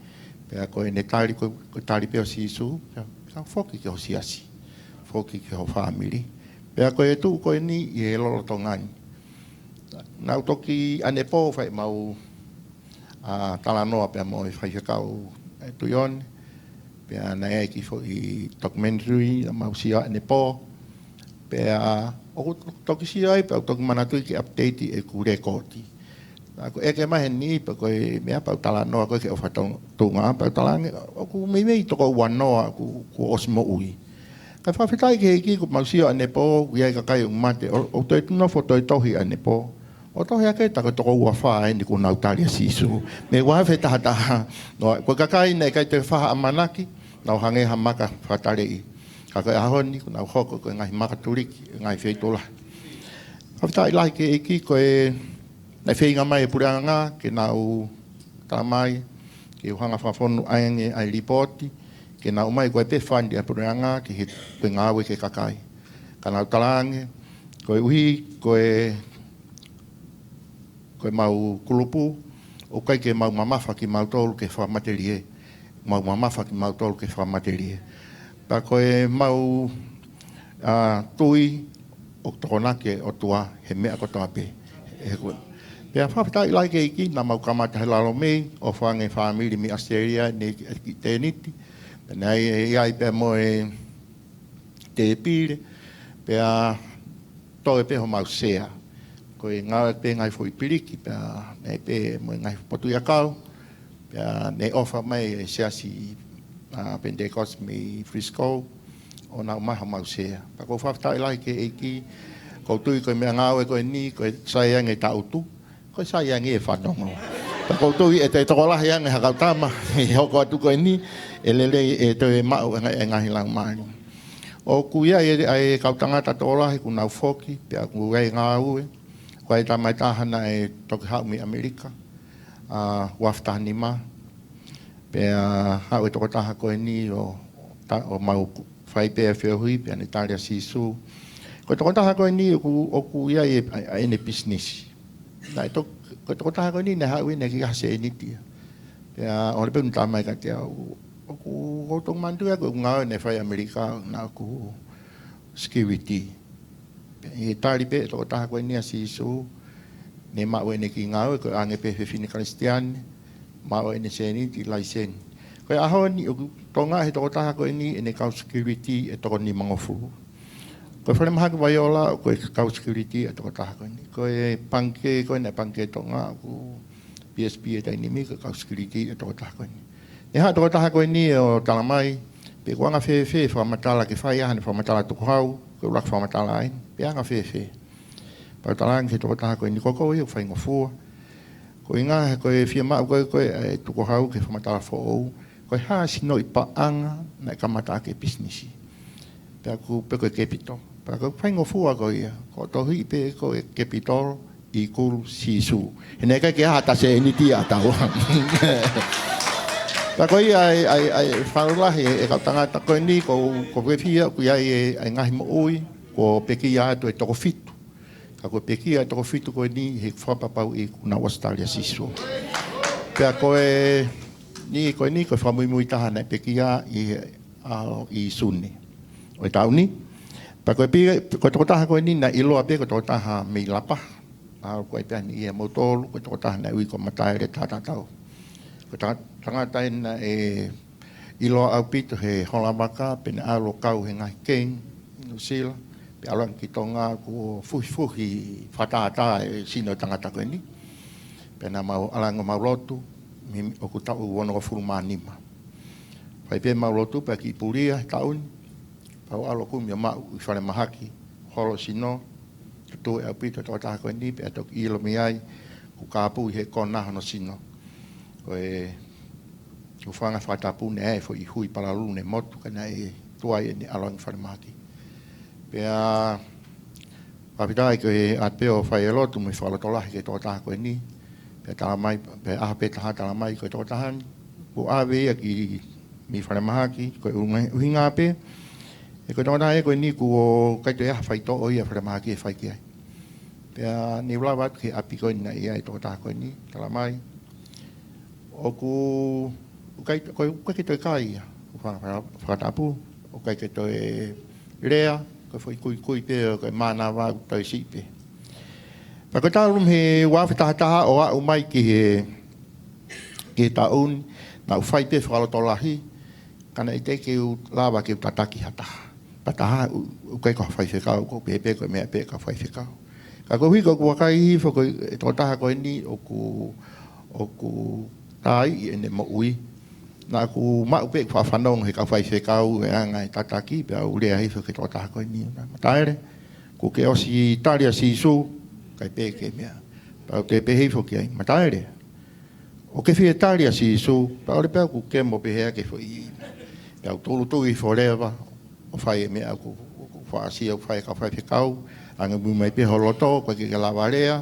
Speaker 5: pea koe ne tari, koe tari peo sisu, pea whoki ke ho siasi, whoki ke ho whamiri. Pea koe tu koe ni i he loloto ngani. Nau toki ane pō whai mau talanoa pia mo i whai kau e tuione. Pia na e ki i documentary na mau sia ane pō. Pia o toki sia ai pia toki manatui ki update e ku rekoti. Ako eke mahe ni pa koe mea pau talanoa koe ke o whatunga pau talange. O ku mei toko wanoa ku osmo ui. Kai whawhitai ki heki ku mau sia ane pō ku iai kakai umate. O toi tuna fo toi tohi ane pō. O tohi ake tako toko ua whae ni ku nau taria sisu. Me wahe taha taha. No, koe kakai nei kai te whaha amanaki. Nau hange ha maka whatarei. Ka koe ahoni ku nau hoko koe ngahi maka turiki. Ngai whitola. Hawhitai lahi ke eki koe nei whinga mai e pureanga ke nau talamai. Ke uhanga whawhonu ainge ai ripoti. ke na umai koe pe whandi a pureanga ki he koe ngāwe ke kakai. Ka nau talange, koe uhi, koe mau kulupu, o kai ke mau mamafa ki mau tolu ke whamaterie. Mau mamafa ki mau tolu ke whamaterie. Pa koe mau tui o tokonake o tua he mea kotoa pe. Pea whawhitai lai ke iki, na mau kamata he lalo mei, o whange whamiri mi Australia, ne ki tēniti. Pena ai pea moe te pire, pea toe pe ho mau sea. Koe ngā pe ngai fui piriki, pea ne pe moe ngai potu ia kau, pea ne ofa mai e seasi Pentecost mi Frisco, o nau maha mau sea. Pa ko whawhitai lai ke iki, ko tui koe mea ngāwe koe ni, koe saiange tautu, koe saiange e whanongo. Pa ko tui e te tokolahi ange hakautama, e hoko atu koe ni, e lele e te mau e ngahi lang maari. O kuia e kautangata tokolahi ku nau foki, pia ku rei ngā ue, koe tamai tahana e toki hau mi Amerika, waftahani ma, pia hau e tokotaha koe ni o mau whai pēr whiohui, pia ne taria sisu. Koe tokotaha koe ni o kuia e ene business. Koe tokotaha koe ni ne hau ine ki hase e nitia. Pia o le pēnu tamai ka te au, o ku tong mantua koe ngau ne whai Amerika na ku security. E tari pē tokotaha koe ni a sisu, ne mau ene ki ngau, koe ange pē whiwhine Kristiane, mau ene se niti laisen. Koe aho ni o tonga he tokotaha koe ni ene kau security e toko ni mangofu. Koe whare mahaki vai ola o koe kau security e tokotaha koe ni. Koe panke, koe ne panke tonga ku PSP e tainimi koe kau security e tokotaha koe ni. E haa tokotaha koe ni o talamai, pe kuanga whewhe whamatala ke whai ahane whamatala tuku hau, koe ulak whamatala ain, pe anga whewhe. Pau talangi he tokotaha koe ni koko i o whaingofua. Koe ngā koe whia mau koe e tuku hau ke whamatala who'ou, koe haa sino i paanga na i kamata ke businessi. Pea ku pe koe kepito. Pea koe whaingofua koe ia. Ko tohi pe koe kepito i kuru sisu. He nei kai ke aha tase e niti a tau. Pea koe ia ai whanulahi e kautangata koe ni ko wewhia ku ia e ngahi mo ui ko peki ia atu e toko fitu. Ka koe peki ia e toko fitu koe ni he whapapau i kuna Australia sisu. Pea koe ni koe whamui mui taha nei pekia i suni. O e tau ni. Pa koe toko taha koe ni na iloa pe koe toko taha mei lapa. Koe pia ni ia motolu, koe toko taha nei ui ko mataere tata tau. Koe tangata ina e iloa au pito he holamaka, pene alo kau he ngahi keng, Nusila. Pe aloan ki tonga ku fuhi whataata e sino tangata koe ni. Pena mau alango mau lotu. O ku tau wono ko furuma nima. Pai pe mau lotu pa ki puria taun. Pau alo ku mi mau i whare mahaki. Holo sino. Tutu e apito tō taha koe ni. Pe atok ilo mi ai. Ku kāpu i he kona no sino. Koe. Ku whanga whatapu ne e fo i hui palalu ne motu. Kana e tuai e ni alo i whare mahaki. Pe a. Papitai koe atpeo whai e lotu mi whalotolahi ke tō taha koe ni. Pe talamai, pe aha pe taha talamai koe tō tahan. Ko awe ia ki mi whare mahaki, koe uhinga pe. E koe tō taha e koe ni ku o kaito e aha whai tō o ia whare mahaki e whai ki ai. Pe a ni ulawa atu ke api koe na ia e tō taha koe ni, talamai. O ku kaito e kai ia, ku whakatapu. O kaito e rea, koe whai kui pe koe mana wā tau si pe. Pa ko tālum he wāwhitaha o au mai ki he taun na uwhai pe whakalotolahi kana i te ke u lawa ke u tataki hataha. Pataha u kai koha whai whekau, ko pepe koe mea pe ka whai whekau. Ka ko hui ko wakai hi whako e tō taha koe ni o ku tai i ene mo ui. Na ku mau pe kwa whanong he ka whai whekau e angai tataki pe au rea hi whake tō taha koe ni. Mataere, ko ke osi taria si su kai pe ke mea. Pau te pehe foki ai. Mataere. O ke whie taria si su, pau le pau ku ke mo pehea ke fwoi. Pau tolu tui forever, o whai e mea ku whaasi au whai ka whai whikau, anga mu mai pe holoto, koe ke lawarea,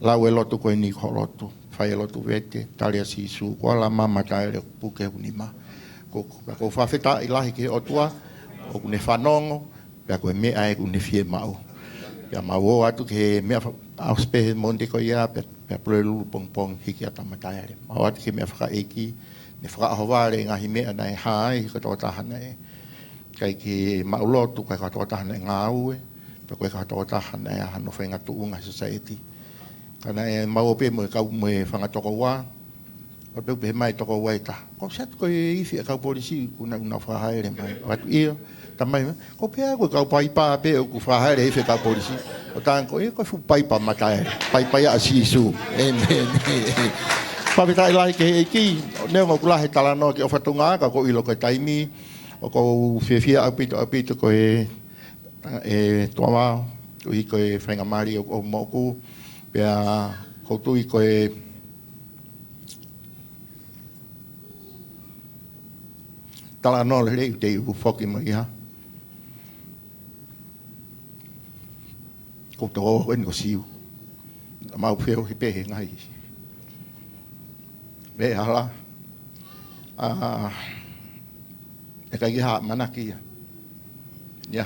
Speaker 5: lau e lotu koe ni holoto, whai e lotu vete, taria si su, kua la mama taere puke unima. ko whawheta I lahi ke o tua, o kune whanongo, pia koe mea e kune fie mau. Pia mau atu ke mea auspehe monde ko ia, pia pule lulu pong hiki a tamatai. Mau atu ke mea whaka eiki, ne whaka ahaware ngahi mea nei haai, ka tō tahana e. Kai ki maulotu, kai ka tō tahana e ngā ue, pia koe ka tō tahana e ahano whainga tuunga society. Kana e mau pe mo kau mo whangatoko wā, o pe mai toko waita. Ko set ko ifi ka polisi kuna una whahaere mai. Watu ia tamai ko pe ko ka pai pa pe ku whahaere ifi ka polisi. O tanko e ko fu pai pa matai. Pai a sisu. Amen. Pa vitai lai ke ki ne mo kula he tala no ke o fatunga ka ko ilo ko taimi o ko fefia apito ko e toma ko I ko e whainga mari o moku pea ko tui ko e tala no le rei te u foki mo iha. Ko to o en ko siu. Ma u feo hi pehe ngai. Be hala. E kai ha manaki. Ya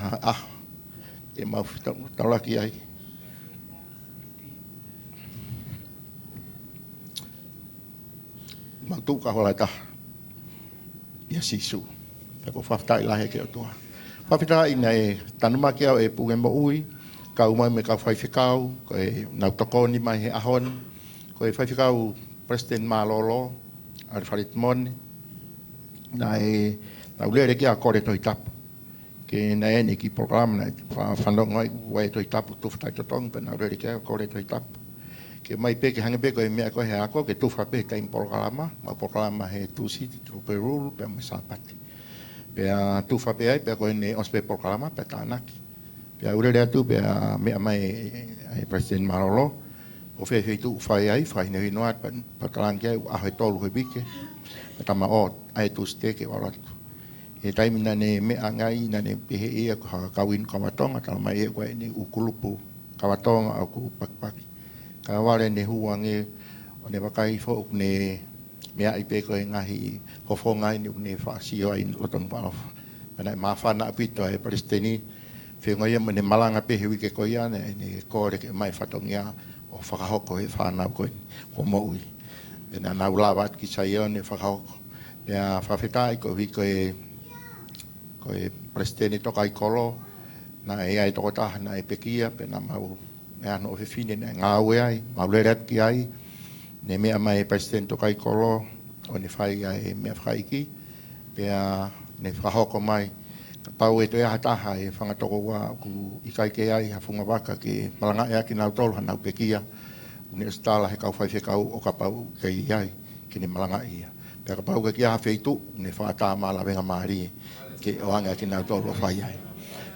Speaker 5: e ma tala ki ai. Ma tu ka hola ta. Ya sisu. Ko whaftai lahe ke o tua. Whawhitai nei tanuma kia e puge mo ui. Ka umai me ka whaiwhikau. Ko e nau tokoni mai he ahon. Ko e whaiwhikau President Malolo. Ari wharit moni. Nai lere kia kore toi tapu. Ke na ene ki programa na whanonga wai toi tapu tuftai totong. Pe nau lere kia kore toi tapu. Ke mai pe ke hange pe ko e mea ko he ako ke tufa pe kain programa. Ma programa he tusi tupe rule pe me sapati. Pe tufa pe ai pe ko ne ospe programa pe tanaki. Pe ure le tu pe me mai ai President Malolo. O fe tu fai ai fai ne noat pa talangia a he tolu he bike. Tama o ai tu steke warat. E taimi na ne me angai na ne pe he ko kawin kamatonga tala mai e ko ni ukulupu kamatonga aku pakpaki. Ka wale ne huange o ne wakai fo ne mea I pe ko ngahi hofonga ni ne fasio ai lotong palo. Pana mafana apito e Palestini fe ngoia ne Malanga pe he ke ko ia ne ko re ke mai fatongia o whakahoko e whanau koe ko moui. E na naulawat ki saion e whakahoko. E a whawhetai ko hui koe Palestini toka I kolo na e ai toko taha na e pekia pe na mau e ano o whiwhine na ngā ue ai, mauleret ki ai, ne mea mai President toka I kolo, o ne whai ai mea whaiki, pea ne whahoko mai, ka pau e toi ahataha e whangatoko wā ku ikai ke ai, hawhunga waka ke malanga ea ki nau tolu hanau pekia, une stala he kau whaiwhekau o ka pau ke I ai, ki ne malanga ia. Pea ka pau ke kia hawheitu, ne whaata mala wenga maari, ke oanga ki nau tolu o whai ai.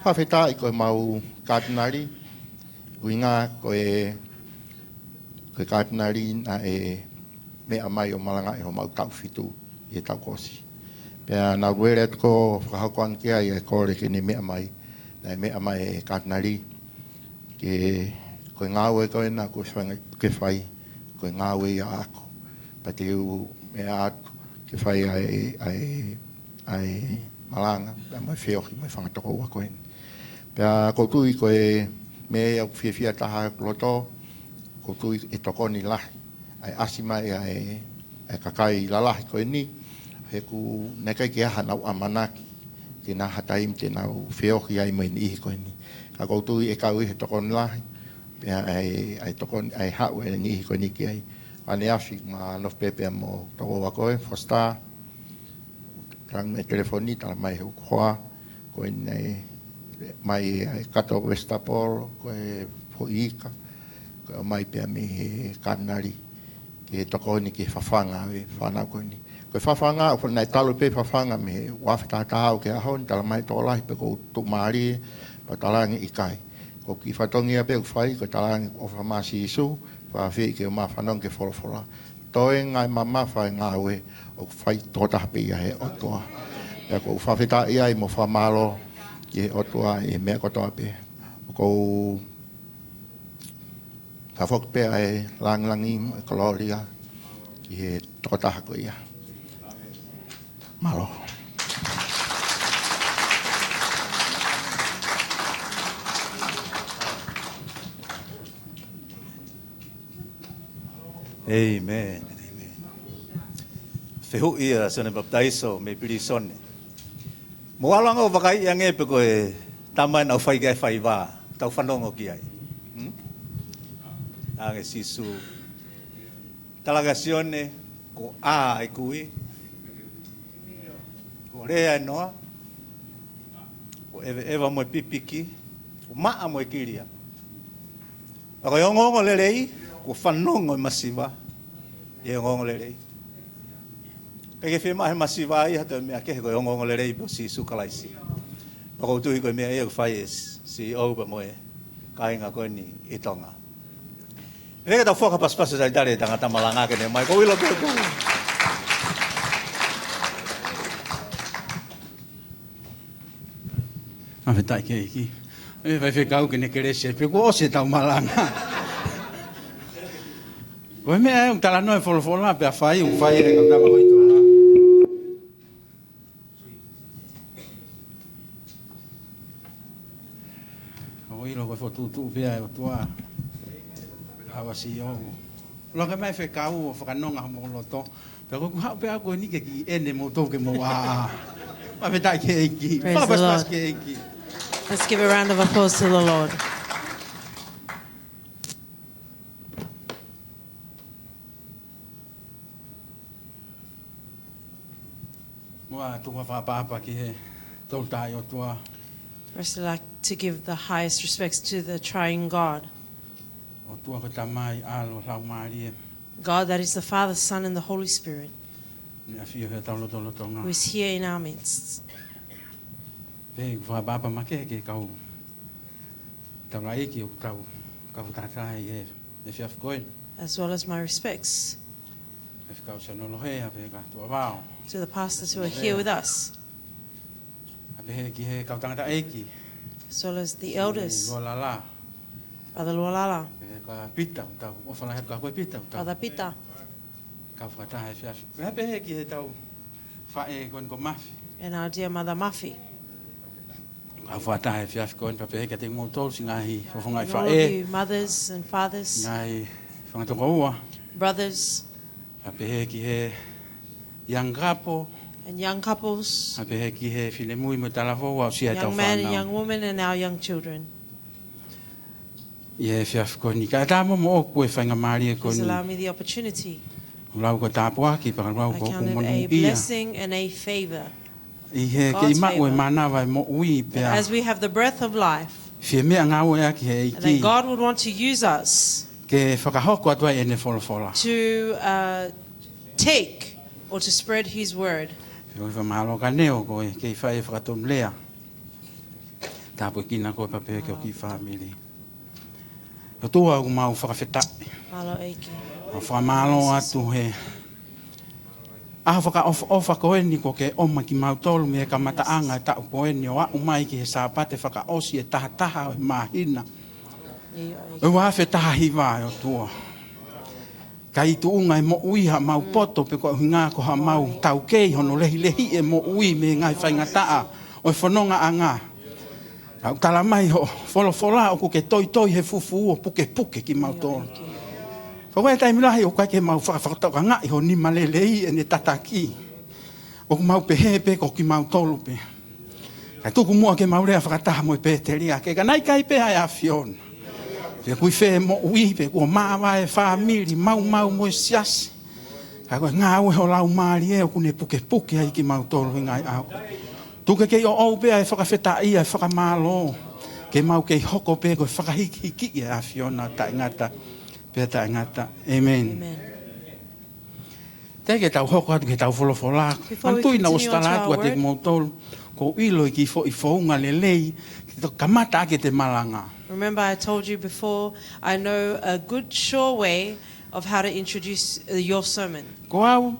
Speaker 5: Whawheta I koe mau kātinari, Winga koe kātinari na e mea mai o malanga e ho mau tau fitu I e tau kosi. Pea nau weret ko whakahakoan kia I e kore ke ne mea mai na e mea mai e kātinari ke koe ngāwe koe na koe ke whai koe ngāwe I a ako. Pa te u mea atu ke whai ai malanga pea mai whiohi mai whangatoko ua koe. Pea koutui koe me au fia taha loto ko tui e tokoni lahi ai asima e kakai lalahi ko ni he ku nekai ke aha nau amanaki ke na hataim te nau feohi ai mai ni ko ni ka ko tui e kau he tokoni lahi pe ai tokoni ai hau e ni ko ni ki ai ane afi ma no pepe mo toko wa ko fosta rang me telefoni tala mai hu khoa ko nei mai kato Westapol ko e Foika ko mai pe me kanari ke toko ni ke fafanga e fana ko ni ko fafanga ko nei talo pe fafanga me wa fata ta ke ahon tala mai to lai pe ko tu mari pa talangi ikai ko ki fatongi pe fai ko talangi o famasi su fa fe ke ma fanon ke forfola to en ai mama fa ngawe o fai to ta pe ya o to ya ko fa feta ia mo fa malo ke otua e mea kotoa pe. Ko hawhok pe ai langlangi koloria ki he tokotaha ko ia. Malo.
Speaker 3: Amen. Amen. Fehu ia sone baptaiso me pilisone. Moalanga o wakai ia nge pe koe taman au whai gai whai wā. Tau whanongo ki ai. Ange sisu. Talagasione ko a ai kui. Ko rea noa. Ko eva moe pipiki. Ko maa moe kiria. Ako yongongo lelei. Ko whanongo masiva. Yongongo lelei. Kake whima he masiva ai hata mea kehe ko yongongo lelei po sisu kalaisi. Ako tui koe mea ea whai si aupa moe. Kainga koe ni itonga. Vega tau whaka paspasa sai tare tangata Malanga kene mai. Ko wilo koe koe.
Speaker 6: Mawhi tai ke iki. E vai whekau kene kerese. Peko ose tau Malanga. Koe mea e tala noe wholofola pe a whai. Un whai e kau tama hoi tōna. Ko ilo koe whotutu pia e o tua. Hawa si o. Loka mai whekau o whakanonga mo loto. Pero ko hau pe a koe nike ki ene mo toke mo a. Mawhi tai ke iki.
Speaker 7: Praise the
Speaker 6: Whakapaspas
Speaker 7: Lord.
Speaker 6: ke iki.
Speaker 7: Let's give a round of applause to the Lord.
Speaker 6: Mua tuka whapapa ki he tautai o tua.
Speaker 7: First, I'd like to give the highest respects to the triune God.
Speaker 6: O tua ko tamai alo lau maari e.
Speaker 7: God that is the Father, Son, and the Holy Spirit,
Speaker 6: Ni a whio he tau loto loto ngā.
Speaker 7: who is here in our midst.
Speaker 6: Pei whapapa ma ke kau. Tau rai ki o tau. Kau tātai e. E whiaf koe.
Speaker 7: As well as my respects
Speaker 6: E whikau se nolo hea pe ka tua wao.
Speaker 7: to the pastors who are here with us,
Speaker 6: A pe he ki he kau tangata eiki.
Speaker 7: as well as the elders,
Speaker 6: Lua la la.
Speaker 7: Brother Lualala,
Speaker 6: Pe ka pita o tau. O whala he ka koe pita o tau.
Speaker 7: Brother Pita,
Speaker 6: Kau whakataha e whiaf. Pe pe he ki he tau. Whae koen ko mafi.
Speaker 7: and our dear Mother Muffy.
Speaker 6: Kau whakataha e whiaf koen pa pe he ka te ngōtol si ngahi. O whangai
Speaker 7: And all of
Speaker 6: whae.
Speaker 7: you mothers and fathers,
Speaker 6: Ngai whangatoko ua.
Speaker 7: brothers
Speaker 6: A pe he ki he young couple.
Speaker 7: and young couples,
Speaker 6: A pe he ki he whine mui mo talafo au sia tau
Speaker 7: young men and
Speaker 6: whanau.
Speaker 7: young women, and our young children.
Speaker 6: Ie whiaf ko ni. Ka tāmo mo o koe whainga maari e ko
Speaker 7: Please
Speaker 6: ni.
Speaker 7: allow me the opportunity.
Speaker 6: Lau ko tāpua ki pa lau
Speaker 7: I
Speaker 6: ko
Speaker 7: count it
Speaker 6: kumonu
Speaker 7: a
Speaker 6: ia.
Speaker 7: blessing and a favor.
Speaker 6: I he ke
Speaker 7: God's
Speaker 6: i mau e
Speaker 7: favour.
Speaker 6: manawa e mo ui
Speaker 7: That
Speaker 6: pea.
Speaker 7: as we have the breath of life,
Speaker 6: Whie mea ngau ea ki he
Speaker 7: and that
Speaker 6: iki.
Speaker 7: God would want to use us
Speaker 6: Ke whakahoko atua e ne wholofola.
Speaker 7: to take or to spread His word.
Speaker 6: Whio whamalo ka neo ko e ke i whae whakatonu lea. Tāpua kina koe pa pēke o ki whamiri. O tua u mau whakawhetai.
Speaker 7: Malo Eiki.
Speaker 6: O whamalo atu he. Aho whaka ofa koe ni ko ke oma ki mautolu me ka mataanga e tau koe ni o au mai ki he sāpate whaka osi e taha taha o he mahina. O wafe taha hiwa e o tua. Ka i tu unga e mo ui ha mau poto pe ko hinga ko ha mau tau kei hono lehi lehi e mo ui me ngai whainga taa o e whanonga a ngā. Au tala mai ho wholofola o ko ke toi toi he fufu o puke puke ki mautolu. Ko e tai milahi o kai ke mau whakatau ka ngai ho ni malelei e ne tataki. O ku mau pehe ko ki mau tolu pe. Kai tuku mua ke mau rea whakataha mo i pēteria. Ke ka nai kai pe ai a Fiona. Pe kui whē mo ui pe kua māwa e whamiri mau mo e siasi. Kai koe ngā ue ho lau maari e o kune puke puke ai ki mau tolu i ngai au. Tuke kei o au pe ai whakawheta ia e whakamalo. Ke mau kei hoko pe koe whakahiki e a Fiona ta ingata. Peta ngata. Amen.
Speaker 7: Amen.
Speaker 6: Te ke tau hoko atu ke tau wholofola.
Speaker 7: Before we
Speaker 6: Antui na
Speaker 7: continue on to
Speaker 6: ostala atu
Speaker 7: our
Speaker 6: a te
Speaker 7: word.
Speaker 6: mautolu. Ko ilo i ki i whaunga le lei. Ki to kamata ake te malanga.
Speaker 7: Remember, I told you before, I know a good, sure way of how to introduce your sermon.
Speaker 6: Ko au,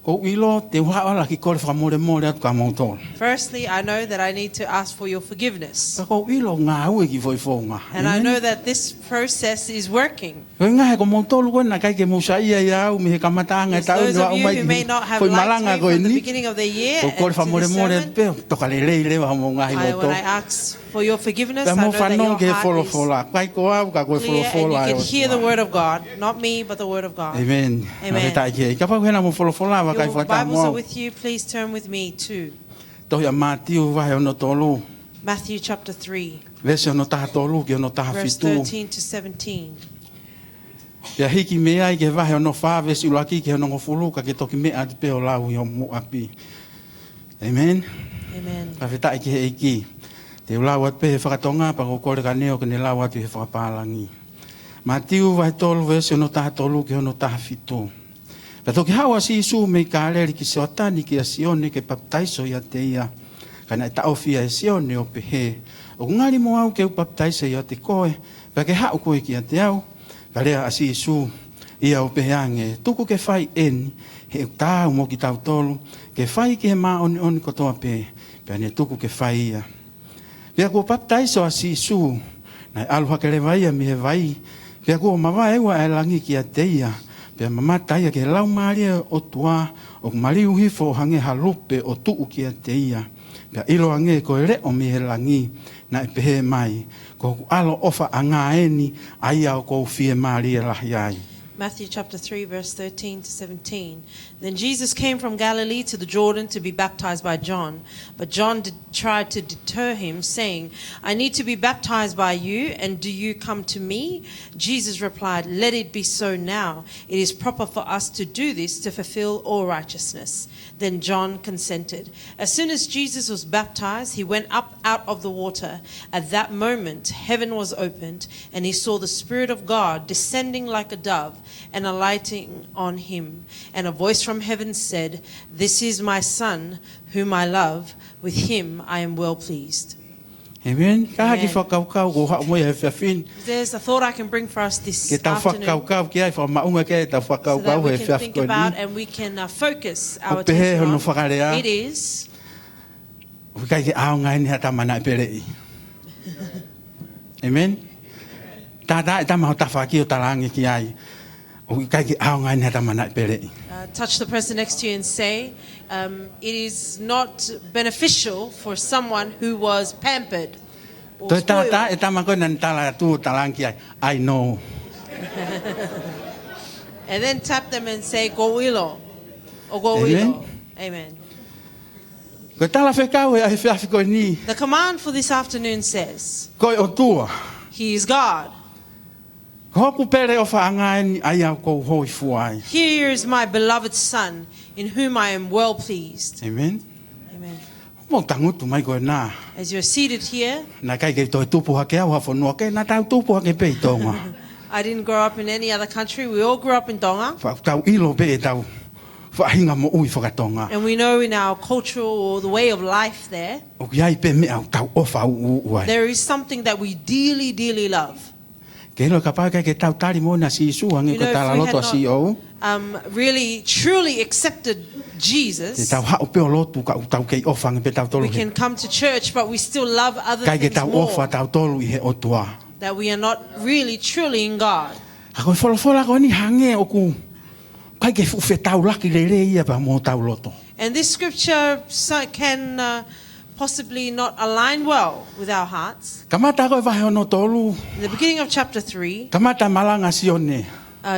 Speaker 6: Ko ilo te whaala ki kore whamore atu ka mautolo.
Speaker 7: Firstly, I know that I need to ask for your forgiveness.
Speaker 6: Ka ko ilo ngā ue ki foi whonga.
Speaker 7: And I know that this process is working.
Speaker 6: Ko ngā he ko mautolo koe na kai ke musa ia iau me he kamataanga e
Speaker 7: There's
Speaker 6: tau
Speaker 7: those
Speaker 6: ni wa
Speaker 7: of you
Speaker 6: umai
Speaker 7: who may not have
Speaker 6: foi
Speaker 7: liked
Speaker 6: Malanga
Speaker 7: me
Speaker 6: koe
Speaker 7: from the
Speaker 6: ni.
Speaker 7: beginning of the year
Speaker 6: Ko
Speaker 7: and
Speaker 6: kore
Speaker 7: to
Speaker 6: whamore
Speaker 7: this sermon.
Speaker 6: pe toka le wa mo ngā hi
Speaker 7: When
Speaker 6: loto.
Speaker 7: I ask for your forgiveness,
Speaker 6: Ka
Speaker 7: I
Speaker 6: mo
Speaker 7: know that
Speaker 6: whanau
Speaker 7: your
Speaker 6: ke
Speaker 7: heart
Speaker 6: wholo
Speaker 7: is
Speaker 6: whola. Kai ko au ka koe wholo
Speaker 7: clear and you
Speaker 6: whola.
Speaker 7: can hear the word of God. Not me, but the word of God.
Speaker 6: Amen.
Speaker 7: Amen.
Speaker 6: Ka pau hena mo wholo whola wa kai
Speaker 7: Your
Speaker 6: whata
Speaker 7: Bibles are
Speaker 6: mo.
Speaker 7: with you. Please turn with me to
Speaker 6: Tohi a Mātiu wahe ono tolu.
Speaker 7: Matthew chapter 3,
Speaker 6: Vese ono taha tolu ki ono taha
Speaker 7: verse
Speaker 6: fitu.
Speaker 7: 13 to 17.
Speaker 6: Ia hiki mea i ke wahe ono wha vese ulaki ke ono ngofulu ka ke toki mea te peo lau i o mu api. Amen.
Speaker 7: Amen.
Speaker 6: Ka whetai ki he iki. Te ulau at pe he whakatonga pa ko kore ka neo ke ne lau atu he whakapālangi. Mātiu wahe tolu vese ono taha tolu ki ono taha fitu. Pa toki hawa si isu mei ka aleri ki seotani ki a sione ke baptaiso ia te ia. Kana e taofia e sione o pehe. O ngari mo au ke upaptaisa ia te koe. Pa ke hau koe ki a te au. Ka rea a si isu ia o pehe ange. Tuku ke whai eni. He tau mo ki tau tolu. Ke whai ki he maa oni kotoa pehe. Pa ne tuku ke whai ia. Pea ko baptaiso a si isu. Nai aluha ke rewa ia mi he vai. Pea ko mawa ewa e langi ki a te ia. Pea mamata ia ke lau maria o tua. O mariu hifo hange halupe o tuu ki a te ia. Pea ilo ange ko re o mi he langi. Na e pehe mai. Ko alo ofa a ngā eni. Aia o ko fie maria lahi ai.
Speaker 7: Matthew chapter 3, verse 13 to 17. Then Jesus came from Galilee to the Jordan to be baptized by John. But John tried to deter him, saying, I need to be baptized by you, and do you come to me? Jesus replied, Let it be so now. It is proper for us to do this to fulfill all righteousness. Then John consented. As soon as Jesus was baptized, he went up out of the water. At that moment, heaven was opened, and he saw the Spirit of God descending like a dove and alighting on him. And a voice from heaven said, This is my Son, whom I love. With him I am well pleased.
Speaker 6: Amen. Ka haki
Speaker 7: Amen.
Speaker 6: whakaukau ko hao moe he whiawhin.
Speaker 7: There's a thought I can bring for us this
Speaker 6: Ke tau
Speaker 7: afternoon,
Speaker 6: whakaukau ki ai whamaunga ke tau
Speaker 7: so that
Speaker 6: whakaukau
Speaker 7: we
Speaker 6: he
Speaker 7: can
Speaker 6: whiawhi
Speaker 7: think
Speaker 6: koe
Speaker 7: about
Speaker 6: ni.
Speaker 7: and we can focus our
Speaker 6: O pehe
Speaker 7: attention
Speaker 6: hono
Speaker 7: on.
Speaker 6: whakarea.
Speaker 7: It is
Speaker 6: O kai ke ao ngai ni hata mana e perei. Amen. Tā e tama o tawhaki o tarangi ki ai. O kai ke ao ngai ni hata mana e perei.
Speaker 7: touch the person next to you and say, it is not beneficial for someone who was pampered or
Speaker 6: Toi tātā
Speaker 7: spoiled.
Speaker 6: e tama koe nani tala tu o tarangi ai. I know.
Speaker 7: And then tap them and say, go ilo. Or go
Speaker 6: Amen.
Speaker 7: ilo. Amen.
Speaker 6: Koe tala whekau e ai whiawhi koe ni.
Speaker 7: The command for this afternoon says,
Speaker 6: Koe o tua.
Speaker 7: He is God.
Speaker 6: Ko hoku pere o whaangai ni ai au kou hoi fuai.
Speaker 7: Here is my beloved Son, in whom I am well pleased.
Speaker 6: Amen.
Speaker 7: Amen.
Speaker 6: Mo tangutu mai koe nā.
Speaker 7: As you're seated here,
Speaker 6: Nā kai kei toi tupu hake au hawhanua ke, nā tau tupu hake pei tonga.
Speaker 7: I didn't grow up in any other country. We all grew up in Tonga.
Speaker 6: Tau ilo pe e tau whahinga mo ui whakatonga.
Speaker 7: And we know in our cultural or the way of life there,
Speaker 6: O ki ai pe mea tau ofa uai.
Speaker 7: there is something that we dearly, dearly love.
Speaker 6: Ke hilo ka pai kai ke tau tari mo na si isu hangi
Speaker 7: You
Speaker 6: ko
Speaker 7: know,
Speaker 6: tala
Speaker 7: if we
Speaker 6: loto a
Speaker 7: had
Speaker 6: si o.
Speaker 7: not really, truly accepted
Speaker 6: Te
Speaker 7: Jesus,
Speaker 6: tau hao pe o lotu ka tau kei ofa ngi pe tau tolu
Speaker 7: we
Speaker 6: he.
Speaker 7: can come to church, but we still love other
Speaker 6: Kai ke
Speaker 7: things
Speaker 6: tau ofa
Speaker 7: more.
Speaker 6: tau tolu i he o tua.
Speaker 7: That we are not really, truly in God.
Speaker 6: A koe wholofola ko ni hange o ku. Kai ke fuwhe tau laki rere ia pa mo tau loto.
Speaker 7: And this scripture can possibly not align well with our hearts.
Speaker 6: Kamata koe vahe ono tolu.
Speaker 7: In the beginning of chapter 3,
Speaker 6: Kamata malanga sione.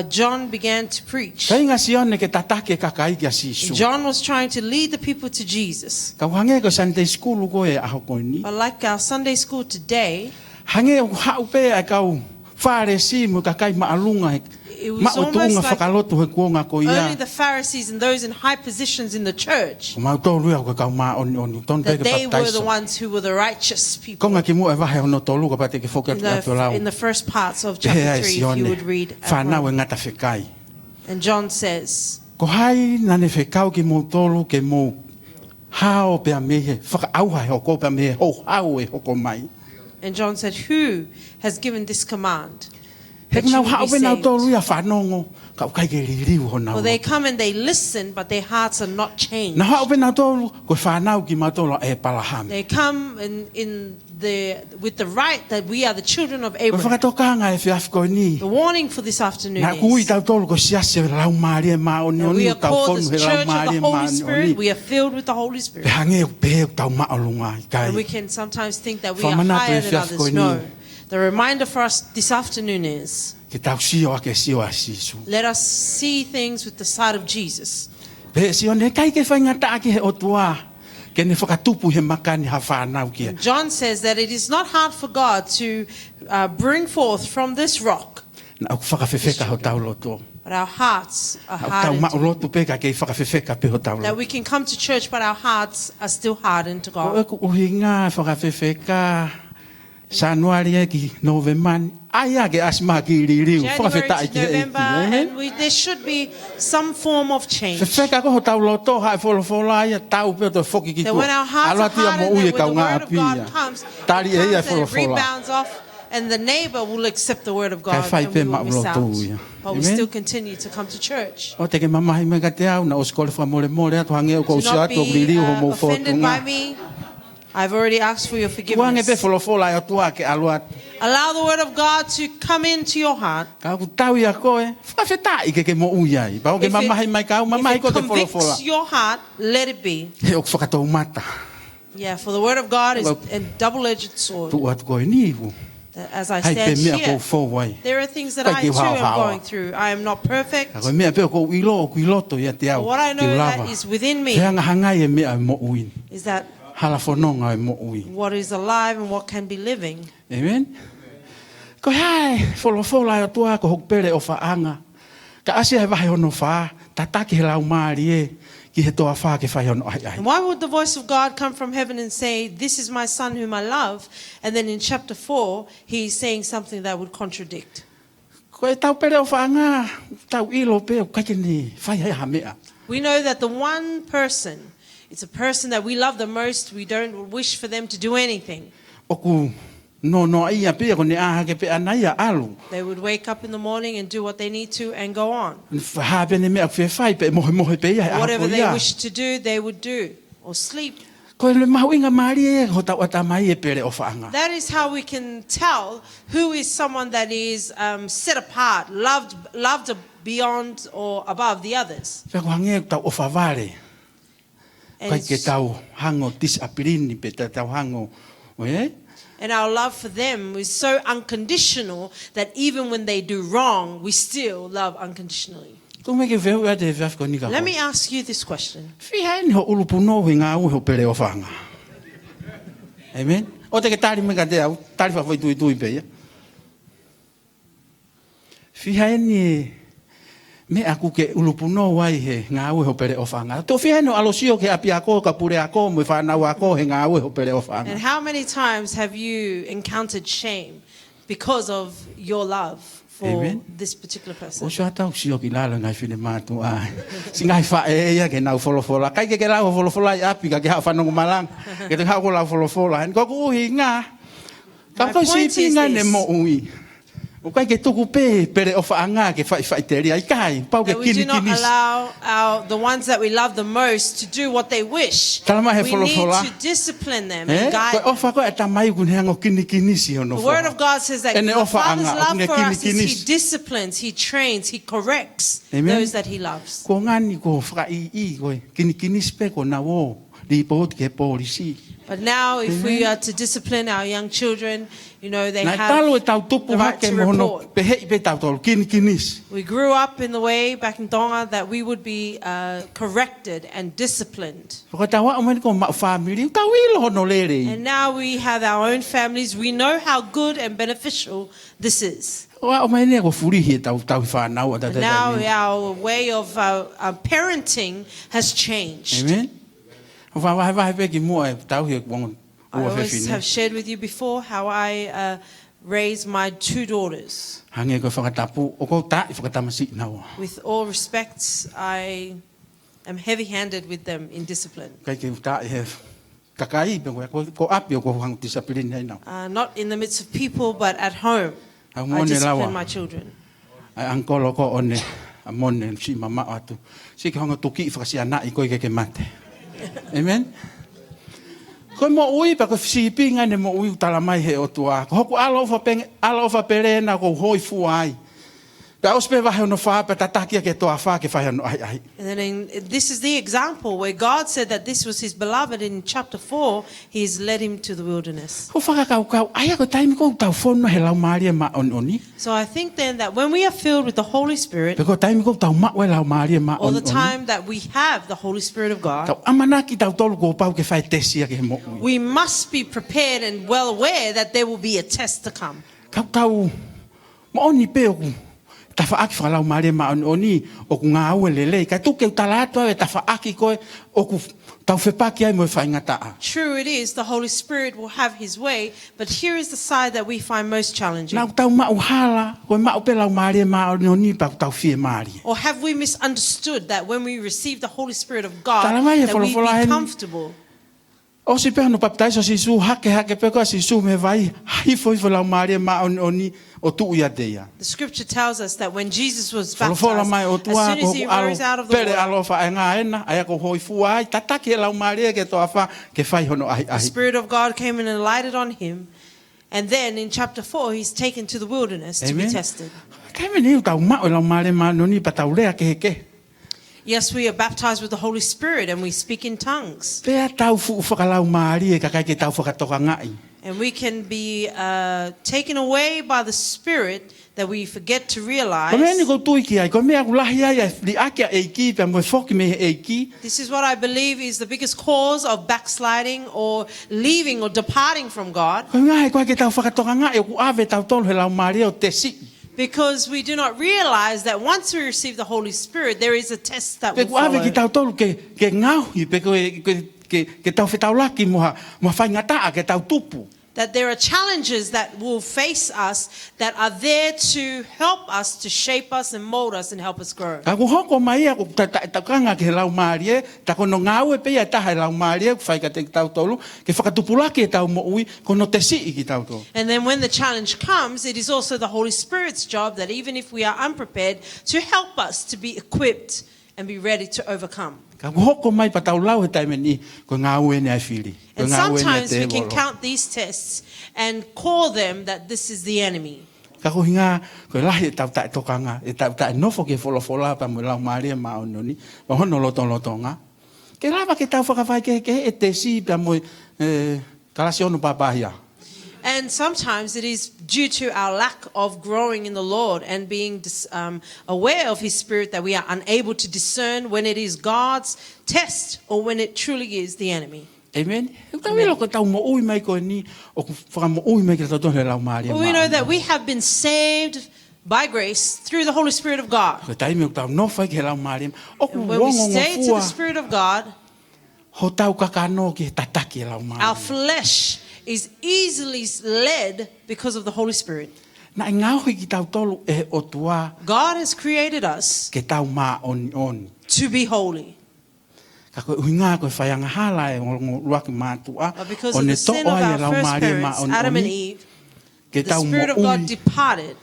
Speaker 7: John began to preach.
Speaker 6: Kainga sione ke tatake kakai ki a si isu.
Speaker 7: John was trying to lead the people to Jesus.
Speaker 6: Ka hange ko Sunday school ko e aho ko ni.
Speaker 7: But like our Sunday school today,
Speaker 6: Hange o hau pe ai kau whare si mo ka kai maalunga
Speaker 7: it
Speaker 6: ma
Speaker 7: was
Speaker 6: o
Speaker 7: almost
Speaker 6: tunga
Speaker 7: like
Speaker 6: whakalotu he kuonga ko
Speaker 7: only
Speaker 6: ia.
Speaker 7: the Pharisees and those in high positions in the church,
Speaker 6: Ko mau tolu au ka kau ma oni ton pe
Speaker 7: that
Speaker 6: ke
Speaker 7: they were the
Speaker 6: baptaiso.
Speaker 7: ones who were the righteous people.
Speaker 6: Konga ki mo e vahe ono tolu ka pate ke foka
Speaker 7: In
Speaker 6: ki atu lau.
Speaker 7: the first parts of
Speaker 6: Pe
Speaker 7: chapter
Speaker 6: ai
Speaker 7: 3, if
Speaker 6: sione.
Speaker 7: you would read at
Speaker 6: Whanau e
Speaker 7: home.
Speaker 6: ngata whekai.
Speaker 7: And John says,
Speaker 6: Ko hai nane whekau ki mo tolu ke mo hao pe a mehe. Whakaauha he hoko pe a mehe. Ho hao e hoko mai.
Speaker 7: and John said, who has given this command?
Speaker 6: He
Speaker 7: that you
Speaker 6: nau
Speaker 7: will
Speaker 6: hao
Speaker 7: be
Speaker 6: pe nau
Speaker 7: saved.
Speaker 6: tolu ia whanongo, ka ukai ke ririu ho nau.
Speaker 7: For they come and they listen, but their hearts are not changed.
Speaker 6: Na hao pe nau tolu, ko whanau ki matolo e palahami.
Speaker 7: They come with the right that we are the children of
Speaker 6: Ko
Speaker 7: Abraham.
Speaker 6: whakatokanga e whiaf koe ni.
Speaker 7: The warning for this afternoon
Speaker 6: Na kui
Speaker 7: is
Speaker 6: tau tolu ko siase lau maari e maa oni
Speaker 7: that
Speaker 6: oni
Speaker 7: we
Speaker 6: o
Speaker 7: are
Speaker 6: tau
Speaker 7: called
Speaker 6: whonu
Speaker 7: the
Speaker 6: he lau
Speaker 7: church of
Speaker 6: maari
Speaker 7: the
Speaker 6: e
Speaker 7: Holy
Speaker 6: maa
Speaker 7: Spirit.
Speaker 6: oni.
Speaker 7: We are filled with the Holy Spirit.
Speaker 6: Pe hange o pe o tau maalunga i kai.
Speaker 7: And we can sometimes think that we are
Speaker 6: Whamana
Speaker 7: higher
Speaker 6: te
Speaker 7: than
Speaker 6: whiaf koe
Speaker 7: others.
Speaker 6: ni.
Speaker 7: No. The reminder for us this afternoon is,
Speaker 6: Ke tau sio ake sio a sisu.
Speaker 7: let us see things with the sight of Jesus.
Speaker 6: Pe sio ne kai ke whaingata ake he otua. Ke ne whakatupu he makani ha whanau kia.
Speaker 7: John says that it is not hard for God to bring forth from this rock,
Speaker 6: Na au whakawhewheka ho tau loto.
Speaker 7: but our hearts are
Speaker 6: Au tau mao
Speaker 7: hardened.
Speaker 6: loto pe ka kei whakawhewheka pe ho tau
Speaker 7: That
Speaker 6: loto.
Speaker 7: we can come to church, but our hearts are still hardened to
Speaker 6: Ko e
Speaker 7: God.
Speaker 6: ku uhi ngā whakawhewheka Januari e ki November. Ai ake asma ki ririu.
Speaker 7: January
Speaker 6: Whakawheta i
Speaker 7: to
Speaker 6: ki e
Speaker 7: November, and there should be some form of change.
Speaker 6: Whewheka ko ho tau loto hae wholofola ia tau pe o to whoki ki
Speaker 7: That
Speaker 6: kua.
Speaker 7: when our hearts are
Speaker 6: Aloatia mo
Speaker 7: hardened,
Speaker 6: ue
Speaker 7: that
Speaker 6: kau
Speaker 7: when the
Speaker 6: ngā
Speaker 7: word of God
Speaker 6: apia.
Speaker 7: comes,
Speaker 6: Tari e ia
Speaker 7: and it
Speaker 6: wholofola.
Speaker 7: rebounds off, and the neighbor will accept the word of
Speaker 6: Kai
Speaker 7: God,
Speaker 6: whai
Speaker 7: and
Speaker 6: pe
Speaker 7: we will miss
Speaker 6: maulotu
Speaker 7: out.
Speaker 6: ia.
Speaker 7: But we
Speaker 6: Amen.
Speaker 7: still continue to come to church.
Speaker 6: O te ke mamahi me ka te au na o skole wha more more atu hange o
Speaker 7: Do
Speaker 6: kou si
Speaker 7: not
Speaker 6: atu o
Speaker 7: be
Speaker 6: ririu ho mou
Speaker 7: offended by
Speaker 6: whotunga.
Speaker 7: me. I've already asked for your
Speaker 6: Tuange pe
Speaker 7: forgiveness.
Speaker 6: wholofola e atua ke aluat.
Speaker 7: Allow the word of God to come into your heart.
Speaker 6: Ka ku tau ia koe. Whakawheta i ke mo uia i. Pao ke mamahi mai kau, mamahi ko
Speaker 7: If
Speaker 6: te
Speaker 7: it convicts
Speaker 6: wholofola.
Speaker 7: your heart, let it be.
Speaker 6: He o whakatou mata.
Speaker 7: Yeah, for the word of God is
Speaker 6: Well,
Speaker 7: a double-edged sword.
Speaker 6: Tu atu koe ni iwu.
Speaker 7: That as I
Speaker 6: Hai pe
Speaker 7: stand
Speaker 6: mea
Speaker 7: here,
Speaker 6: kou whowai.
Speaker 7: there are things that
Speaker 6: Kai
Speaker 7: I
Speaker 6: ki
Speaker 7: too
Speaker 6: hao
Speaker 7: am
Speaker 6: hao.
Speaker 7: going through. I am not perfect.
Speaker 6: Ka koe mea pe o kou ilo o kuiloto ia te au.
Speaker 7: But what I know
Speaker 6: Ki
Speaker 7: that
Speaker 6: lava.
Speaker 7: is within me
Speaker 6: He anga hangai e mea e mo uin.
Speaker 7: is that
Speaker 6: Hala whanonga e mo uin.
Speaker 7: what is alive and what can be living.
Speaker 6: Amen. Ko hai, wholofola e atua ko hokpere o whaanga. Ka asia e wahi ono wha, tataki he lau maari e, ki he toa wha ke whai ono ai ai.
Speaker 7: And why would the voice of God come from heaven and say, "This is my son whom I love," and then in chapter 4, he's saying something that would contradict?
Speaker 6: Ko e tau pere o whaanga, tau ilo pe o kaike ni, whai hea ha mea.
Speaker 7: We know that the one person, it's a person that we love the most, we don't wish for them to do anything.
Speaker 6: Oku, no ia pe ko ne aha ke pe anai a alu.
Speaker 7: They would wake up in the morning and do what they need to and go on.
Speaker 6: Ha pe ne mea whai whai pe mohe pe ia e
Speaker 7: Whatever
Speaker 6: ako
Speaker 7: they
Speaker 6: ia.
Speaker 7: wish to do, they would do. Or sleep.
Speaker 6: Ko e le mahu inga maari e, ho tau ata mai e pere o whaanga.
Speaker 7: That is how we can tell who is someone that is set apart, loved beyond or above the others.
Speaker 6: Whai ko hange tau o whaware.
Speaker 7: And,
Speaker 6: Kai ke tau hango tis apirini pe tau hango. Oe?
Speaker 7: and our love for them is so unconditional that even when they do wrong, we still love unconditionally.
Speaker 6: Tu me ke veu e te vef ko nika.
Speaker 7: Let me ask you this question.
Speaker 6: Whiha ni ho ulupuno hui ngā ui ho pere o whanga. Amen. O te ke tari me ka te au, tari whawhai tui pe ia. Whiha ni me aku ke ulupuno wai he ngā ui ho pere o whanga. Tō whiha no alosio ke api ako, ka pure ako, mui whanau ako he ngā ui ho pere o whanga.
Speaker 7: And how many times have you encountered shame because of your love for
Speaker 6: Amen.
Speaker 7: this particular
Speaker 6: O
Speaker 7: person?
Speaker 6: so atau sio ki lalo ngai whine mātu ai. Si ngai wha e ia ke nau wholofola. Kai ke lau wholofola i api ka ke hao whanongu Malanga. Ke te hao ko lau wholofola. En koku uhi ngā. Ka
Speaker 7: My
Speaker 6: kau
Speaker 7: point
Speaker 6: si
Speaker 7: is
Speaker 6: pinga ne
Speaker 7: this.
Speaker 6: mo ui. O kai ke tuku pe pere o whaanga ke whai te ria. I kai, pau ke
Speaker 7: That we
Speaker 6: kini
Speaker 7: do not
Speaker 6: kinis.
Speaker 7: allow the ones that we love the most to do what they wish.
Speaker 6: Kalama he
Speaker 7: We need
Speaker 6: wholofola.
Speaker 7: to discipline them
Speaker 6: Eh?
Speaker 7: and guide
Speaker 6: Koe
Speaker 7: them.
Speaker 6: ofa koe e tamai kun heango kini kinisi ono
Speaker 7: The word
Speaker 6: wha.
Speaker 7: of God says that
Speaker 6: Ene
Speaker 7: the
Speaker 6: ofa
Speaker 7: Father's
Speaker 6: anga,
Speaker 7: love
Speaker 6: kune
Speaker 7: for us is
Speaker 6: kinis.
Speaker 7: He disciplines, He trains, He corrects
Speaker 6: Amen.
Speaker 7: those that He loves.
Speaker 6: Ko ngani ko whaka i koe. Kini kinis pe ko na wo. Li pot ke polisi.
Speaker 7: But now, if we are to discipline our young children, you know, they
Speaker 6: Na talo e tau
Speaker 7: have
Speaker 6: tupu
Speaker 7: the right
Speaker 6: hake
Speaker 7: to
Speaker 6: mohono.
Speaker 7: report.
Speaker 6: Pe hei pe tau tolu kini kinis.
Speaker 7: We grew up in the way back in Tonga that we would be corrected and disciplined.
Speaker 6: Ko tawa o mani ko ma family. Tau ilo hono lere.
Speaker 7: And now we have our own families. We know how good and beneficial this is.
Speaker 6: O mani ko furihi tau whanau.
Speaker 7: And now our way of parenting has changed.
Speaker 6: Amen. O whawahe pe ki mua e tau he wangon.
Speaker 7: I always have shared with you before how I raised my two daughters.
Speaker 6: Hange ko whakatapu. O ko ta i whakatamasi nawa.
Speaker 7: With all respects, I am heavy-handed with them in discipline.
Speaker 6: Kai ke ta i he kakai pe ko api o ko hang disapline nei nau.
Speaker 7: Not in the midst of people, but at home.
Speaker 6: Au
Speaker 7: I
Speaker 6: mone
Speaker 7: discipline
Speaker 6: lawa.
Speaker 7: my children.
Speaker 6: Ai angkolo ko one a mone si mama atu. Si ke honga tuki whakasi ana I koe ke mate. Amen. Koe mo ui pa ko si pinga ne mo ui utala mai he o tua. Ko hoku alo fa perena ko hoi fuai. Pa ospe va he no fa pa tatakia ke toa fa ke fa no ai.
Speaker 7: And then this is the example where God said that this was his beloved in chapter 4. He's led him to the wilderness.
Speaker 6: Ko whaka kau ai ko taimi ko tau fono he lau maria ma oni.
Speaker 7: So I think then that when we are filled with the Holy Spirit,
Speaker 6: Pe ko taimi ko tau ma we lau maria ma
Speaker 7: or
Speaker 6: oni.
Speaker 7: the time that we have the Holy Spirit of God,
Speaker 6: Tau amanaki tau tolu ko pau ke fai tesia ke mo ui.
Speaker 7: we must be prepared and well aware that there will be a test to come.
Speaker 6: Kau mo oni pe o ta fa aki fa lau maria ma oni o ku ngā ue lele. Ka tu ke utalato e ta fa aki koe o ku tau whepaki ai mo whai ngata.
Speaker 7: True it is, the Holy Spirit will have his way, but here is the side that we find most challenging.
Speaker 6: Nau tau ma uhala koe ma upe lau maria ma oni pa tau fie mari.
Speaker 7: Or have we misunderstood that when we receive the Holy Spirit of God,
Speaker 6: Talamai e
Speaker 7: that we
Speaker 6: wholofola
Speaker 7: be
Speaker 6: hen-
Speaker 7: comfortable?
Speaker 6: O si peha no baptaiso si su hake pe ko si su me vai hifo lau maria ma oni o tu ia deia.
Speaker 7: The scripture tells us that when Jesus was
Speaker 6: Wholofola
Speaker 7: baptized,
Speaker 6: mai o
Speaker 7: as
Speaker 6: tua
Speaker 7: soon as
Speaker 6: ko
Speaker 7: he
Speaker 6: alo
Speaker 7: rose out of the
Speaker 6: pere
Speaker 7: water,
Speaker 6: alo fa nga ena ai ko hoi fuai tataki lau maria ke toa fa ke fai hono ai
Speaker 7: the
Speaker 6: ai.
Speaker 7: Spirit of God came in and lighted on him. And then in chapter 4, he's taken to the wilderness to be
Speaker 6: Amen.
Speaker 7: tested.
Speaker 6: Kai me ni tau ma o lau maria ma oni pa tau lea ke ke.
Speaker 7: Yes, we are baptized with the Holy Spirit and we speak in tongues.
Speaker 6: Pea tau fu whakalau maria ka kai ke tau whakatoka ngai.
Speaker 7: And we can be taken away by the Spirit that we forget to realize.
Speaker 6: Ko me ni ko tui ki ai ko me aku lahi ai li akia e ki pe mo foki me e ki.
Speaker 7: This is what I believe is the biggest cause of backsliding or leaving or departing from God,
Speaker 6: Ko ngai ko ke tau whakatoka ngai o ku ave tau tolu he lau maria o te si.
Speaker 7: because we do not realize that once we receive the Holy Spirit, there is a test that
Speaker 6: Pe
Speaker 7: will
Speaker 6: ku ave ki
Speaker 7: follow.
Speaker 6: tau tolu ke ngau i pe ke tau whetau laki moha whai ngata ke tau tupu.
Speaker 7: That there are challenges that will face us that are there to help us, to shape us and mold us and help us grow.
Speaker 6: Ka ku hoko mai aku takanga ke lau maria ta kono ngau e pe ia ta he lau maria whai ka te tau tolu ke whakatupula ke tau mo ui kono te si ki tau tolu.
Speaker 7: And then when the challenge comes, it is also the Holy Spirit's job that even if we are unprepared, to help us to be equipped and be ready to overcome.
Speaker 6: Ka ku hoko mai pa tau lau he taime ni ko ngau e ne ai whiri.
Speaker 7: And sometimes we can count these tests and call them that this is the enemy.
Speaker 6: Ka ko hinga ko lahi tau ta tokanga e tau ta nofo ke folofola pa mo lau maria ma ononi pa hono lotonga ke lava ke tau whakawhai ke e te si pa mo kalasi ono papahia.
Speaker 7: And sometimes it is due to our lack of growing in the Lord and being aware of His Spirit that we are unable to discern when it is God's test or when it truly is the enemy.
Speaker 6: Amen. Tau ilo ko tau mo ui mai ko ni o ku whaka mo ui mai ke tau tohe lau maria ma.
Speaker 7: We know that we have been saved by grace through the Holy Spirit of God.
Speaker 6: Ko taime o tau nofai ke lau maria o ku
Speaker 7: And when we
Speaker 6: wongo
Speaker 7: stay to the
Speaker 6: ngofua
Speaker 7: Spirit of God,
Speaker 6: ho tau kakano ke tataki lau maria.
Speaker 7: our flesh is easily led because of the Holy Spirit.
Speaker 6: Na ngau ki tau tolu e o tua
Speaker 7: God has created us
Speaker 6: ke tau ma on.
Speaker 7: to be holy.
Speaker 6: Ka ko uhinga ko whaianga hala e luaki mātua
Speaker 7: But because
Speaker 6: o
Speaker 7: of
Speaker 6: ne
Speaker 7: the sin
Speaker 6: to
Speaker 7: of
Speaker 6: ai
Speaker 7: our
Speaker 6: lau
Speaker 7: first
Speaker 6: maria ma
Speaker 7: parents, Adam and
Speaker 6: oni
Speaker 7: Eve,
Speaker 6: ke
Speaker 7: the
Speaker 6: tau mo
Speaker 7: Spirit of God
Speaker 6: ui
Speaker 7: departed,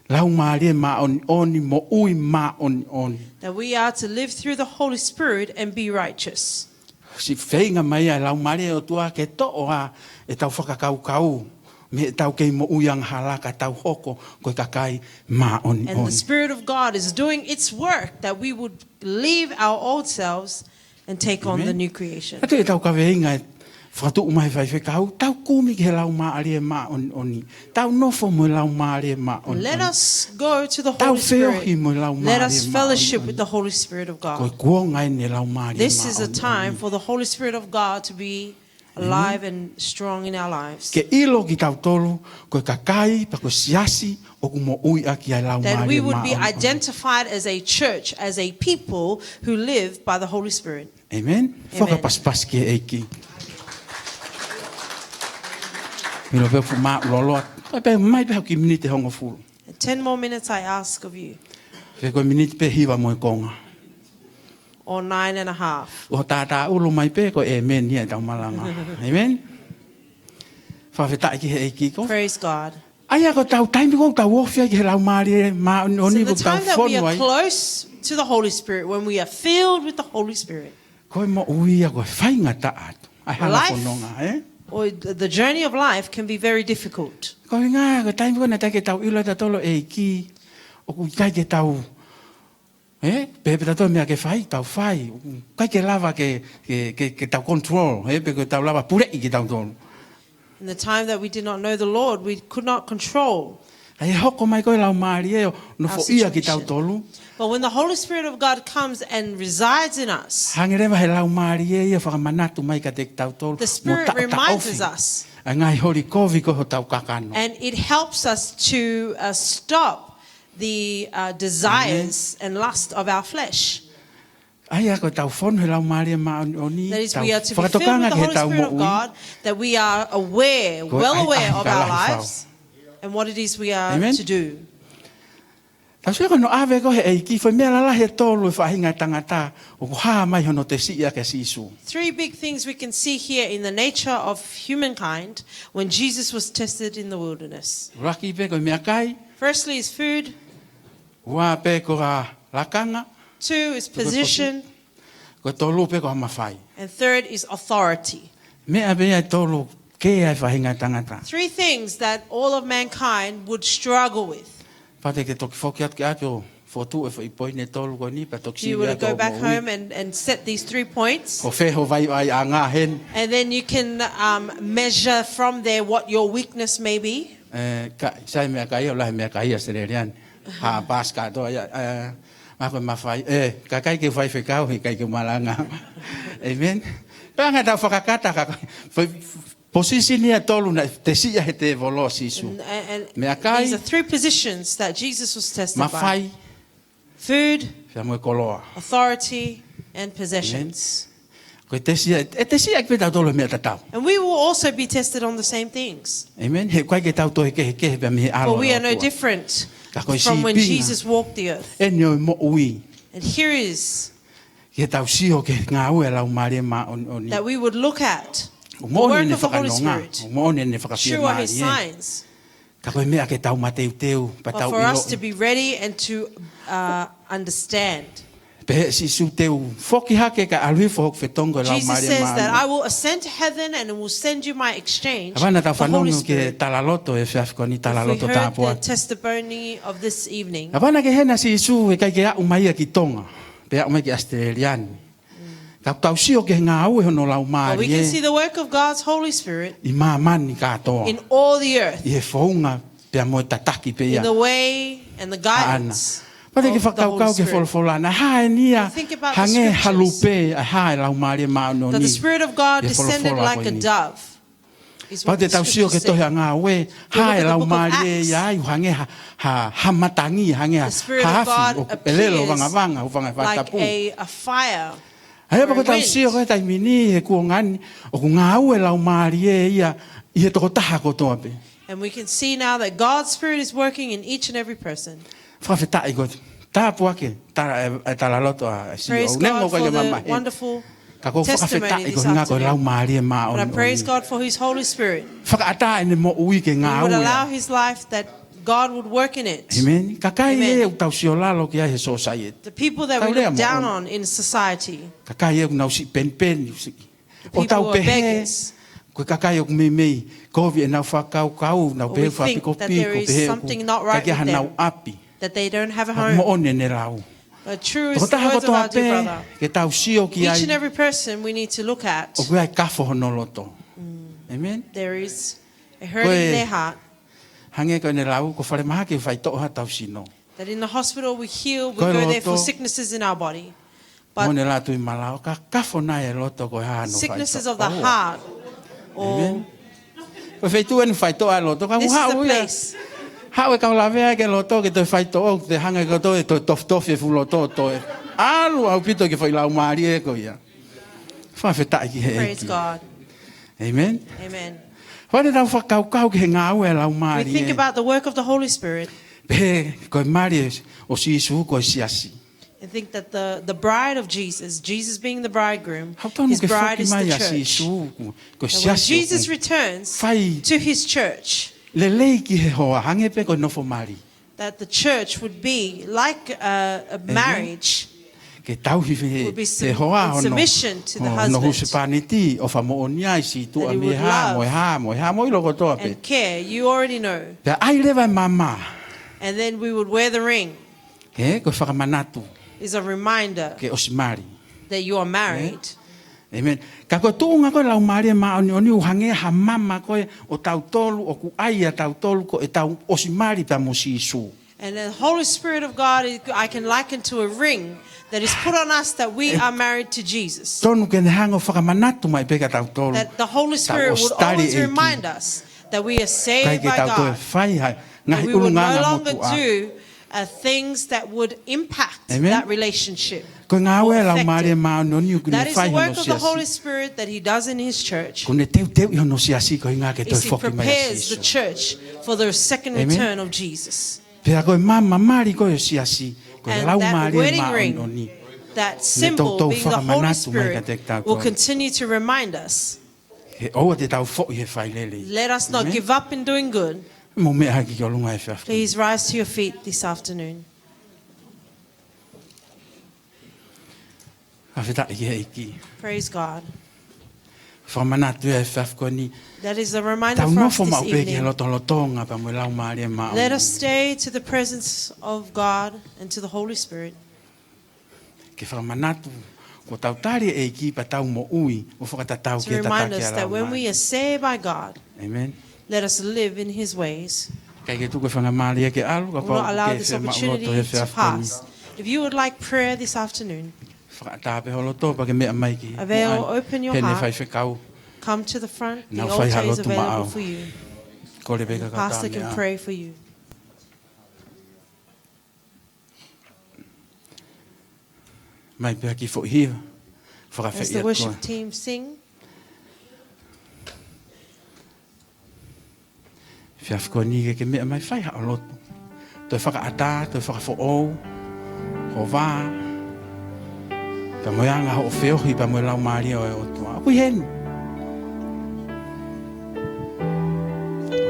Speaker 6: lau maria ma oni mo ui ma oni.
Speaker 7: that we are to live through the Holy Spirit and be righteous.
Speaker 6: Si whainga mai ai lau maria o tua ke to o a e tau whakakau me e tau kei mo ui ang hala ka tau hoko koe kakai ma
Speaker 7: And the
Speaker 6: oni.
Speaker 7: Spirit of God is doing its work that we would leave our old selves and take on
Speaker 6: Amen.
Speaker 7: the new creation.
Speaker 6: Atu e tau ka veinga e whatu umai whai whekau, tau kumi ke lau maaria ma oni. Tau nofo mo lau maaria ma oni.
Speaker 7: Let us go to the
Speaker 6: Tau
Speaker 7: Holy Spirit.
Speaker 6: whiohi mo lau
Speaker 7: Let us
Speaker 6: maaria ma
Speaker 7: fellowship
Speaker 6: oni.
Speaker 7: with the Holy Spirit of
Speaker 6: Koe
Speaker 7: God.
Speaker 6: kua ngai ne lau maaria
Speaker 7: This
Speaker 6: ma
Speaker 7: is a
Speaker 6: oni.
Speaker 7: time for the Holy Spirit of God to be alive and strong in our lives.
Speaker 6: Ke ilo ki tau tolu, koe kakai, pa koe siasi, o ku mo ui aki ai lau
Speaker 7: That we
Speaker 6: maaria
Speaker 7: would
Speaker 6: ma
Speaker 7: be
Speaker 6: oni.
Speaker 7: identified as a church, as a people who live by the Holy Spirit.
Speaker 6: Amen. Whaka paspas ke eiki. Milo pe fu ma lolo. Pe mai pe ki minute hongo fu.
Speaker 7: 10 more minutes I ask of you,
Speaker 6: Ke ko minute pe hiwa mo konga.
Speaker 7: or 9.5.
Speaker 6: O tata ulo mai pe ko amen ni tau malanga. Amen. Fa feta ki eiki ko.
Speaker 7: Praise God.
Speaker 6: Ai ko tau taimi ko tau ofia ki lau mari ma
Speaker 7: So
Speaker 6: oni
Speaker 7: the
Speaker 6: ko tau
Speaker 7: time that we
Speaker 6: fono
Speaker 7: are
Speaker 6: ai.
Speaker 7: close to the Holy Spirit, when we are filled with the Holy Spirit,
Speaker 6: Ko mo uia ko fainga ta atu. Ai hala
Speaker 7: Life.
Speaker 6: fononga
Speaker 7: or the journey of life can be very difficult.
Speaker 6: Ko nga ko taimi ko na take tau ilo ta tolo e ki o ku kai ke tau pe tau mea ke fai tau fai. Kai ke lava ke tau control pe ko tau lava pure i ke tau tolo.
Speaker 7: In the time that we did not know the Lord, we could not control.
Speaker 6: Ai hoko mai ko lau mari no
Speaker 7: Our
Speaker 6: fo ia ki tau
Speaker 7: situation.
Speaker 6: tolu.
Speaker 7: But when the Holy Spirit of God comes and resides in us,
Speaker 6: Hangere mai lau mari ia whakamanatu mai ka te tau tolu.
Speaker 7: the Spirit reminds us,
Speaker 6: A ngai hori kovi ko ho tau kakano.
Speaker 7: and it helps us to stop the desires and lust of our flesh.
Speaker 6: Ai ako tau fono he lau mari ma oni.
Speaker 7: That is,
Speaker 6: tau
Speaker 7: we are to be filled with
Speaker 6: whakatokanga
Speaker 7: the
Speaker 6: ke
Speaker 7: Holy
Speaker 6: tau
Speaker 7: Spirit
Speaker 6: mo
Speaker 7: of
Speaker 6: ui.
Speaker 7: God, that we are aware,
Speaker 6: Ko
Speaker 7: well
Speaker 6: ai-
Speaker 7: aware
Speaker 6: ai
Speaker 7: of
Speaker 6: ka
Speaker 7: our
Speaker 6: lahi whao.
Speaker 7: lives and what it is we are
Speaker 6: Amen.
Speaker 7: to do.
Speaker 6: Tau se no ave ko he eiki foi mea la he tolu e whahinga tangata o ko ha mai hono te si ia ke sisu.
Speaker 7: Three big things we can see here in the nature of humankind when Jesus was tested in the wilderness.
Speaker 6: Raki pe ko mea kai,
Speaker 7: Firstly is food.
Speaker 6: wa pe ko a lakanga,
Speaker 7: Two is position.
Speaker 6: ko tolu pe ko a mawhai.
Speaker 7: And third is authority.
Speaker 6: Mea pe tolu ke ai whahinga tangata.
Speaker 7: Three things that all of mankind would struggle with.
Speaker 6: Pate ke toki whoki atu ke ato fotu e whai ne tolu ko ni pa toki
Speaker 7: You
Speaker 6: si
Speaker 7: will
Speaker 6: ato
Speaker 7: go back
Speaker 6: mo ui.
Speaker 7: home and set these 3 points.
Speaker 6: Ko wheho vai ai a ngā hen.
Speaker 7: And then you can measure from there what your weakness may be.
Speaker 6: Sai mea kai o lahi mea kai a sererian. Ha pas ka to ya. Ma ko mawhai. Ka kai ke whai whekau he kai ke malanga. Amen. Panga tau whakakata ka. Posisi ni a tolu na te sia he te volo sisu.
Speaker 7: And
Speaker 6: Mea kai.
Speaker 7: these are 3 positions that Jesus was tested by.
Speaker 6: Mawhai.
Speaker 7: Food,
Speaker 6: Fia moe koloa.
Speaker 7: authority, and possessions.
Speaker 6: Ko te sia ki pe tau tolu mea tatau.
Speaker 7: And we will also be tested on the same things.
Speaker 6: Amen. He kai ke tau to he ke pe me alo.
Speaker 7: For we are no different
Speaker 6: Ka koe
Speaker 7: from when
Speaker 6: sipinga.
Speaker 7: Jesus walked the earth.
Speaker 6: E nio mo ui.
Speaker 7: And here is
Speaker 6: Ke tau sio ke ngā ue lau maria ma oni.
Speaker 7: that we would look at the
Speaker 6: Mo
Speaker 7: work
Speaker 6: ne
Speaker 7: of the Holy
Speaker 6: whakanonga.
Speaker 7: Spirit.
Speaker 6: Mo ne whakawhia
Speaker 7: Sure are
Speaker 6: maari.
Speaker 7: his signs.
Speaker 6: Ka koe mea ke tau mateu teu. Pa
Speaker 7: But
Speaker 6: tau
Speaker 7: for
Speaker 6: ilo.
Speaker 7: us to be ready and to understand.
Speaker 6: Pe si su teu. Foki hake ka alui fo hok whetongo lau
Speaker 7: Jesus
Speaker 6: maria
Speaker 7: says
Speaker 6: ma.
Speaker 7: that I will ascend to heaven and will send you my exchange,
Speaker 6: Avana tau
Speaker 7: the Holy
Speaker 6: whanongo ke
Speaker 7: Spirit.
Speaker 6: talaloto e whiawhiko ni
Speaker 7: If we
Speaker 6: talaloto
Speaker 7: heard the
Speaker 6: tāpua.
Speaker 7: testimony of this evening,
Speaker 6: Avana ke hena si su e kai ke au mai ki tonga. Pe au mai ki Australiani. Ka tau sio ke ngā ue hono lau
Speaker 7: but we
Speaker 6: maari
Speaker 7: can see the work of God's Holy Spirit
Speaker 6: I mā mani katoa.
Speaker 7: in all the earth,
Speaker 6: I he whaunga pia mo tataki pe
Speaker 7: in
Speaker 6: ia.
Speaker 7: the way and the guidance
Speaker 6: Pate ke
Speaker 7: of the
Speaker 6: whakaukau
Speaker 7: Holy
Speaker 6: ke
Speaker 7: Spirit.
Speaker 6: wholawholana. Hae nia,
Speaker 7: Think about the
Speaker 6: hange
Speaker 7: scriptures.
Speaker 6: halupe, a hae lau maari maano
Speaker 7: That
Speaker 6: ni.
Speaker 7: the Spirit of God
Speaker 6: Ia
Speaker 7: descended
Speaker 6: wholawhola
Speaker 7: like
Speaker 6: koe
Speaker 7: a
Speaker 6: ni.
Speaker 7: dove. Is what
Speaker 6: Pate
Speaker 7: the
Speaker 6: tau sio
Speaker 7: scriptures
Speaker 6: ke tohe
Speaker 7: say.
Speaker 6: a ngā we,
Speaker 7: look
Speaker 6: hae
Speaker 7: at the
Speaker 6: lau
Speaker 7: book of
Speaker 6: maari e
Speaker 7: Acts.
Speaker 6: iai, hange ha matangi, hange
Speaker 7: The Spirit of
Speaker 6: ha
Speaker 7: God
Speaker 6: hafi, o pelelo
Speaker 7: appears
Speaker 6: vanga vanga, o vanga
Speaker 7: like
Speaker 6: whatapu.
Speaker 7: a fire.
Speaker 6: Hei
Speaker 7: or
Speaker 6: pako
Speaker 7: a
Speaker 6: tau
Speaker 7: wind.
Speaker 6: sio koe tai mini he kua ngani, o ku ngā ue lau maari e ia, i he toko taha kotoa pe.
Speaker 7: And we can see now that God's Spirit is working in each and every person.
Speaker 6: Whawhetai koe, tā puake, tā loto a si
Speaker 7: Praise
Speaker 6: o. Nengo
Speaker 7: God
Speaker 6: koe
Speaker 7: for
Speaker 6: le
Speaker 7: the
Speaker 6: mama he.
Speaker 7: wonderful
Speaker 6: Ka ko
Speaker 7: testimony
Speaker 6: whakawhetai
Speaker 7: this
Speaker 6: koe ngā koe lau
Speaker 7: afternoon.
Speaker 6: maari e maa
Speaker 7: But I praise God for His Holy Spirit.
Speaker 6: Whakaata ene mo ui ke
Speaker 7: He
Speaker 6: ngā
Speaker 7: would allow
Speaker 6: ue.
Speaker 7: His life that God would work in it.
Speaker 6: Amen. Ka kai
Speaker 7: Amen.
Speaker 6: e u tau sio lalo ki ai he society.
Speaker 7: The people that we
Speaker 6: Tau lea
Speaker 7: look
Speaker 6: mo
Speaker 7: down
Speaker 6: on.
Speaker 7: on in society,
Speaker 6: Ka kai e u nau si pen pen.
Speaker 7: the
Speaker 6: O
Speaker 7: people
Speaker 6: tau
Speaker 7: who are
Speaker 6: pehe.
Speaker 7: beggars,
Speaker 6: Koe ka kai o mei mei. Kovi e nau whakau kau. Nau
Speaker 7: Or
Speaker 6: pehe
Speaker 7: we think
Speaker 6: whapiko
Speaker 7: that
Speaker 6: pi.
Speaker 7: there
Speaker 6: Ko
Speaker 7: is
Speaker 6: pehe
Speaker 7: something not right
Speaker 6: Ka kia
Speaker 7: with
Speaker 6: nau
Speaker 7: them.
Speaker 6: api.
Speaker 7: that they don't have a
Speaker 6: Mo
Speaker 7: home.
Speaker 6: one ne rau.
Speaker 7: But true
Speaker 6: Ko
Speaker 7: is the
Speaker 6: taha
Speaker 7: words of
Speaker 6: kotoa
Speaker 7: our dear
Speaker 6: pe.
Speaker 7: brother.
Speaker 6: Ke tau sio ki
Speaker 7: Each and
Speaker 6: ai.
Speaker 7: every person we need to look at,
Speaker 6: O koe ai kafo hono loto. Amen.
Speaker 7: there is a hurting in their heart.
Speaker 6: Hange koe ne rau. Ko whare maha ke whai toa tau sino.
Speaker 7: That in the hospital we heal, we
Speaker 6: Koe
Speaker 7: go there for
Speaker 6: loto.
Speaker 7: sicknesses in our body.
Speaker 6: Mo
Speaker 7: But
Speaker 6: ne rā tui malao. Ka kafo nai e loto koe hano.
Speaker 7: sicknesses of the heart, or
Speaker 6: Amen. Koe whaitu enu whai toa e loto. Ka
Speaker 7: this is
Speaker 6: uha
Speaker 7: the
Speaker 6: uia.
Speaker 7: place.
Speaker 6: Hau e kau lawea ke loto ke toi whai toa. Te hanga ke toi toi tof tof e fu loto toi. Alu au pito ke whai lau maari e ko ia. Wha whetai ki he
Speaker 7: Praise
Speaker 6: eki.
Speaker 7: God.
Speaker 6: Amen.
Speaker 7: Amen.
Speaker 6: Whare rau whakau kau ke he ngā ue lau
Speaker 7: We
Speaker 6: maari
Speaker 7: think
Speaker 6: e.
Speaker 7: about the work of the Holy Spirit
Speaker 6: Pe koe maari e o si isu koe siasi.
Speaker 7: and think that the bride of Jesus, Jesus being the bridegroom,
Speaker 6: Hau tonu
Speaker 7: his
Speaker 6: ke
Speaker 7: bride
Speaker 6: whaki
Speaker 7: is
Speaker 6: mai
Speaker 7: the
Speaker 6: a si
Speaker 7: church.
Speaker 6: isu. Koe
Speaker 7: And when
Speaker 6: siasi.
Speaker 7: Jesus returns
Speaker 6: Whai
Speaker 7: to his church,
Speaker 6: Le leiki he hoa hange pe ko nofo mari.
Speaker 7: that the church would be like a marriage,
Speaker 6: Ke tau hi
Speaker 7: would be
Speaker 6: he hoa
Speaker 7: in
Speaker 6: ono.
Speaker 7: submission to the
Speaker 6: No hu se
Speaker 7: husband
Speaker 6: paniti o fa mo onia I si tu
Speaker 7: That
Speaker 6: a
Speaker 7: he
Speaker 6: me
Speaker 7: would
Speaker 6: ha
Speaker 7: love
Speaker 6: mo ha mo I loko toa pe.
Speaker 7: and care. You already know.
Speaker 6: Pe ai le vai mama.
Speaker 7: And then we would wear the ring.
Speaker 6: Ke ko whakamanatu
Speaker 7: Is a reminder
Speaker 6: ke osimari.
Speaker 7: that you are married.
Speaker 6: Amen. Ka ko tuunga ko lau mari ma oni uhange ha mama ko o tau tolu o ku ai a tau tolu ko e tau osimari pa mo si su.
Speaker 7: And the Holy Spirit of God, I can liken to a ring that is put on us that we are married to Jesus.
Speaker 6: Tonu ke ne hango whakamanatu mai pe ka tau tolu.
Speaker 7: That the Holy Spirit would
Speaker 6: ostari
Speaker 7: always
Speaker 6: e ki.
Speaker 7: remind us that we are
Speaker 6: Kai
Speaker 7: saved
Speaker 6: ke
Speaker 7: by
Speaker 6: tau toe
Speaker 7: God.
Speaker 6: whai hai.
Speaker 7: That
Speaker 6: Ngahi
Speaker 7: we would no
Speaker 6: ulunganga
Speaker 7: longer
Speaker 6: motu a.
Speaker 7: do things that would impact
Speaker 6: Amen.
Speaker 7: that relationship.
Speaker 6: Ko ngā
Speaker 7: or
Speaker 6: ue lau
Speaker 7: affect
Speaker 6: mari
Speaker 7: it.
Speaker 6: ma oni u kune
Speaker 7: That is
Speaker 6: whai
Speaker 7: the work
Speaker 6: hono
Speaker 7: of the
Speaker 6: siasi.
Speaker 7: Holy Spirit that He does in His church.
Speaker 6: Kune teu I hono siasi ko inga ke toi
Speaker 7: Is He
Speaker 6: whoki mai a
Speaker 7: prepares the
Speaker 6: sisu.
Speaker 7: church for the second
Speaker 6: Amen.
Speaker 7: return of Jesus.
Speaker 6: Pea koe mama mari ko e siasi. Ko
Speaker 7: And
Speaker 6: lau
Speaker 7: that
Speaker 6: mari
Speaker 7: wedding
Speaker 6: ma
Speaker 7: ring,
Speaker 6: oni.
Speaker 7: that symbol
Speaker 6: tau
Speaker 7: being the Holy
Speaker 6: whakamanatu mai ka
Speaker 7: Spirit,
Speaker 6: te tau
Speaker 7: will
Speaker 6: toa.
Speaker 7: continue to remind us.
Speaker 6: He oa te tau fo he whai lele.
Speaker 7: Let us not
Speaker 6: Amen.
Speaker 7: give up in doing good.
Speaker 6: Mo mea haki ki o lunga e whiawhi.
Speaker 7: Please rise to your feet this afternoon.
Speaker 6: A whita i he iki.
Speaker 7: Praise God.
Speaker 6: Whamanatu e whiawhi ko ni.
Speaker 7: That is a reminder
Speaker 6: Tau
Speaker 7: for us
Speaker 6: nofo
Speaker 7: this
Speaker 6: mau pe ki he
Speaker 7: evening.
Speaker 6: loto lotonga pa mo lau mari e ma
Speaker 7: Let
Speaker 6: oni.
Speaker 7: us stay to the presence of God and to the Holy Spirit.
Speaker 6: Ke whamanatu. Ko tau tari e iki pa tau mo ui. O whakatatau
Speaker 7: To
Speaker 6: ki e
Speaker 7: remind
Speaker 6: tataki
Speaker 7: us
Speaker 6: a
Speaker 7: that
Speaker 6: lau
Speaker 7: when we
Speaker 6: mari.
Speaker 7: are saved by God,
Speaker 6: Amen.
Speaker 7: let us live in His ways.
Speaker 6: Kai ke tuku whangamari e ke alu. Ka
Speaker 7: We will not allow
Speaker 6: pau
Speaker 7: this
Speaker 6: ke whe
Speaker 7: opportunity
Speaker 6: mauloto he
Speaker 7: to
Speaker 6: whiawhi ko ni.
Speaker 7: pass. If you would like prayer this afternoon,
Speaker 6: Whakatape holoto pa ke mea mai ki.
Speaker 7: Avail, open your
Speaker 6: Hene
Speaker 7: heart.
Speaker 6: whai whekau.
Speaker 7: come to the front. The
Speaker 6: Nau
Speaker 7: altar
Speaker 6: whai
Speaker 7: is
Speaker 6: halotu
Speaker 7: available
Speaker 6: maau.
Speaker 7: for you.
Speaker 6: Ko le beka
Speaker 7: The pastor
Speaker 6: katame
Speaker 7: can
Speaker 6: a.
Speaker 7: pray for you.
Speaker 6: Mai pia ki fo hia. Whakawhai
Speaker 7: As the
Speaker 6: ia
Speaker 7: worship
Speaker 6: koe.
Speaker 7: team sing,
Speaker 6: Whiawhi ko ni ke mea mai whai hao lotu. Toi whakaata, toi whakafo ou. Ho wā. Pa moe anga ho whiohi pa moe lau maari o e o tua. Kui hen.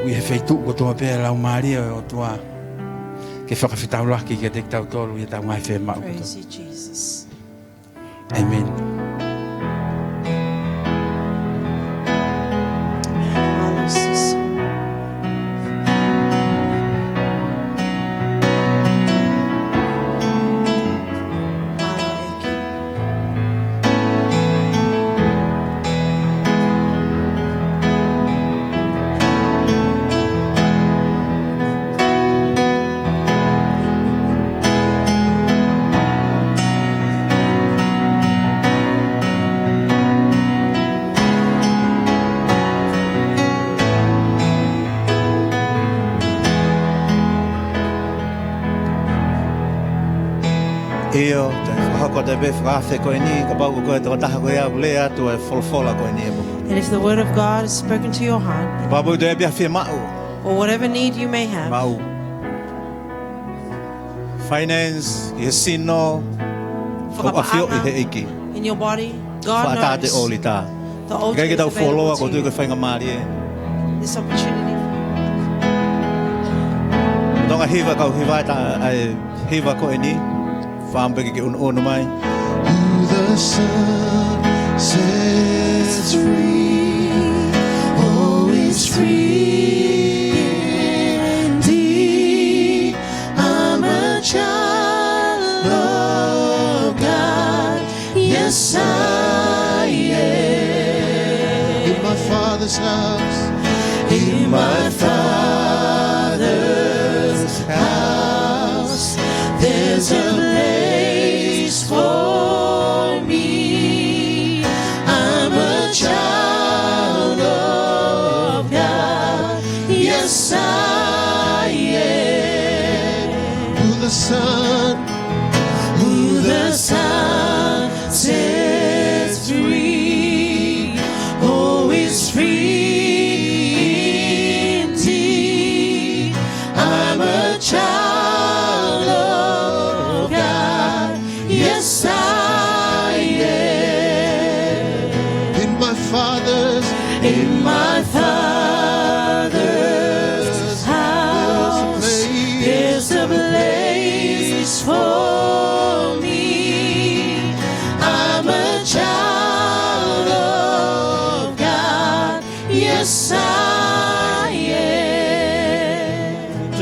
Speaker 6: Kui he wheitu ko toa pēr lau maari o e o tua. Ke whakawhitau laki ke te tau tolu i tau ngai whē mau ko
Speaker 7: praise
Speaker 6: toa.
Speaker 7: you, Jesus.
Speaker 6: Amen.
Speaker 7: Hallelujah.
Speaker 3: Io, te whahako te be whakawhi koe ni, ka pau koe te wataha koe au le atu e wholwhola koe ni e mo.
Speaker 7: And if the word of God is spoken to your heart,
Speaker 3: Ka pau te e pia whia mau,
Speaker 7: or whatever need you may have,
Speaker 3: mau. Finance, i he sino, whakawhio i he iki.
Speaker 7: in your body, God
Speaker 3: Whaata te
Speaker 7: knows
Speaker 3: oli tā.
Speaker 7: the altar
Speaker 3: Kai ke
Speaker 7: is
Speaker 3: tau wholoa
Speaker 7: available
Speaker 3: ko
Speaker 7: to
Speaker 3: tui koe
Speaker 7: you.
Speaker 3: whainga maari e.
Speaker 7: This opportunity.
Speaker 3: Tonga hiwa kau hiwa ta ai hiwa koe ni. Whaambeke ke unu mai.
Speaker 8: Who the Son sets free, oh, is free indeed. I'm a child of God, yes I am. In my Father's house, in my Father's house, there's a place for me. I'm a child of God. Yes, I am. Who the Son sets free, oh, is free indeed. I'm a child of God. Yes, I am. In my Father's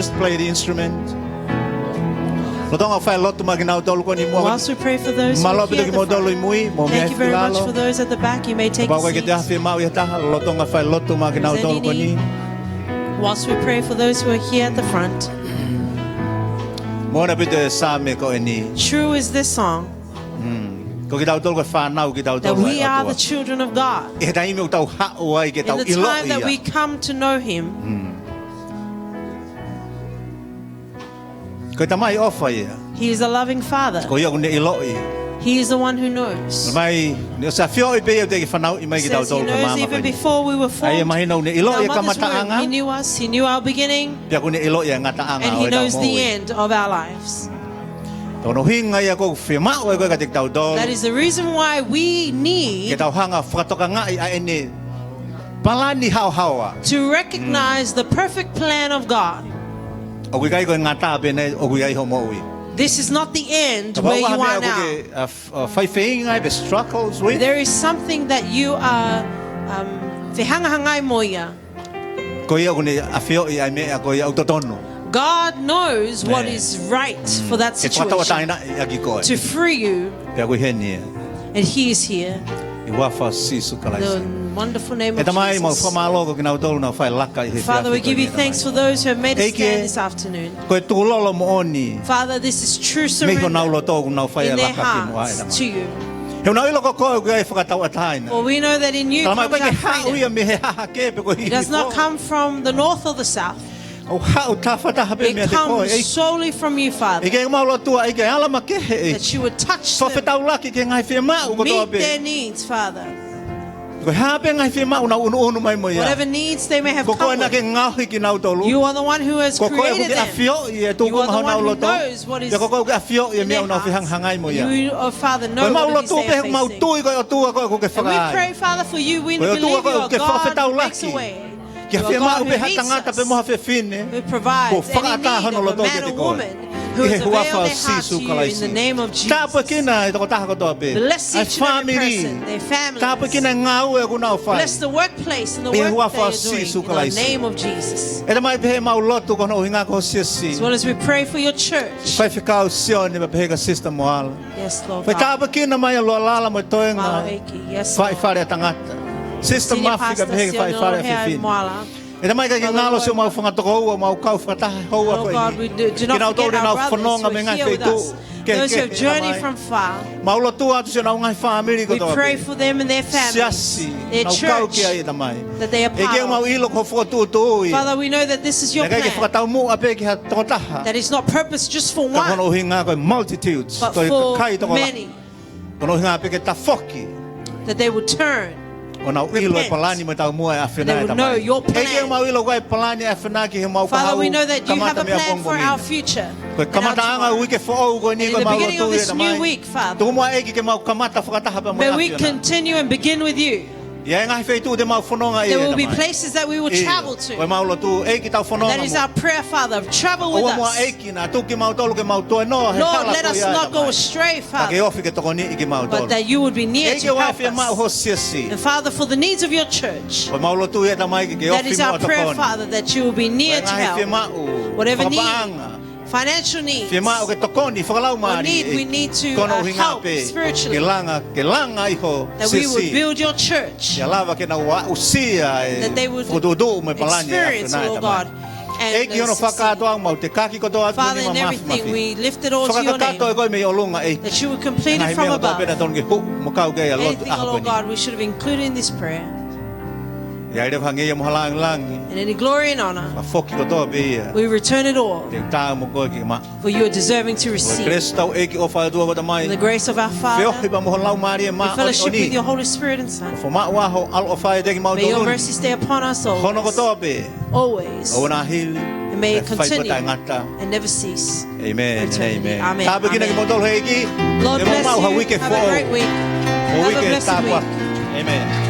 Speaker 3: just play the instrument. Lotonga fai lotu maginau tolu ko ni mo.
Speaker 7: Whilst we pray for those who are here at the front, thank you very much for those at the back. You may take a seat.
Speaker 3: Lotonga fai lotu maginau tolu ko ni.
Speaker 7: Whilst we pray for those who are here at the front,
Speaker 3: Mona bite same ko eni.
Speaker 7: true is this song that we are the children of God. In the time that we come to know Him, He is a loving Father. He is the one who knows. Says He knows even before we were formed in our mother's womb. He knew us, He knew our beginning, and He knows the end of our lives. That is the reason why we need to recognize the perfect plan of God. This is not the end where you are now. There is something that you are God knows what is right for that situation to free you, and He is here. The wonderful name of Jesus. Father, we give you thanks for those who have made a stand this afternoon. Father, this is true surrender in their hearts to you. For we know that in you comes our freedom. It does not come from the north or the south. It comes solely from you, Father. That you would touch them, meet their needs, Father. Whatever needs they may have come with, you are the one who has created them. You are the one who knows what is in their hearts. You, oh Father, know what it is they are facing. And we pray, Father, for you. We believe you are God who makes a way. You are God who meets us, who provides any need of a man or woman who has availed their heart to you in the name of Jesus. Bless each and every person, their families. Bless the workplace and the work they are doing in the name of Jesus. As well as we pray for your church. Yes, Lord God. Yes, Lord.
Speaker 3: Sister Mafika bhega fai fare fifi. Ina mai ka ngalo se mau fanga toko o mau kau frata ho
Speaker 7: Oh God, we do not forget our brothers who are here with us. Those who have journeyed from far. We pray for them and their families, their church that they are part of. Father, we know that this is your plan. That is not purpose just for one, but for many. That they would turn. Repent. They would know your plan. Father, we know that you have a plan for our future. And in the beginning of this new week, Father, may we continue and begin with you. There will be places that we will travel to. And that is our prayer, Father. Travel with us. Lord, let us not go astray, Father, but that you would be near to help us. And Father, for the needs of your church, that is our prayer, Father, that you will be near to help. Whatever need, financial needs, or need we need to help spiritually, that we would build your church, that they would experience, Lord God, and Father, in everything we lift it all to your name, that you would complete it from above. Anything, Lord God, we should have included in this prayer. And any glory and honor, we return it all. For you are deserving to receive. In the grace of our Father, we fellowship with your Holy Spirit and Son. May your mercy stay upon us always. And may it continue and never cease.
Speaker 3: Amen. Amen.
Speaker 7: Amen. Lord bless you. Have a great week. Have a blessed week.
Speaker 3: Amen.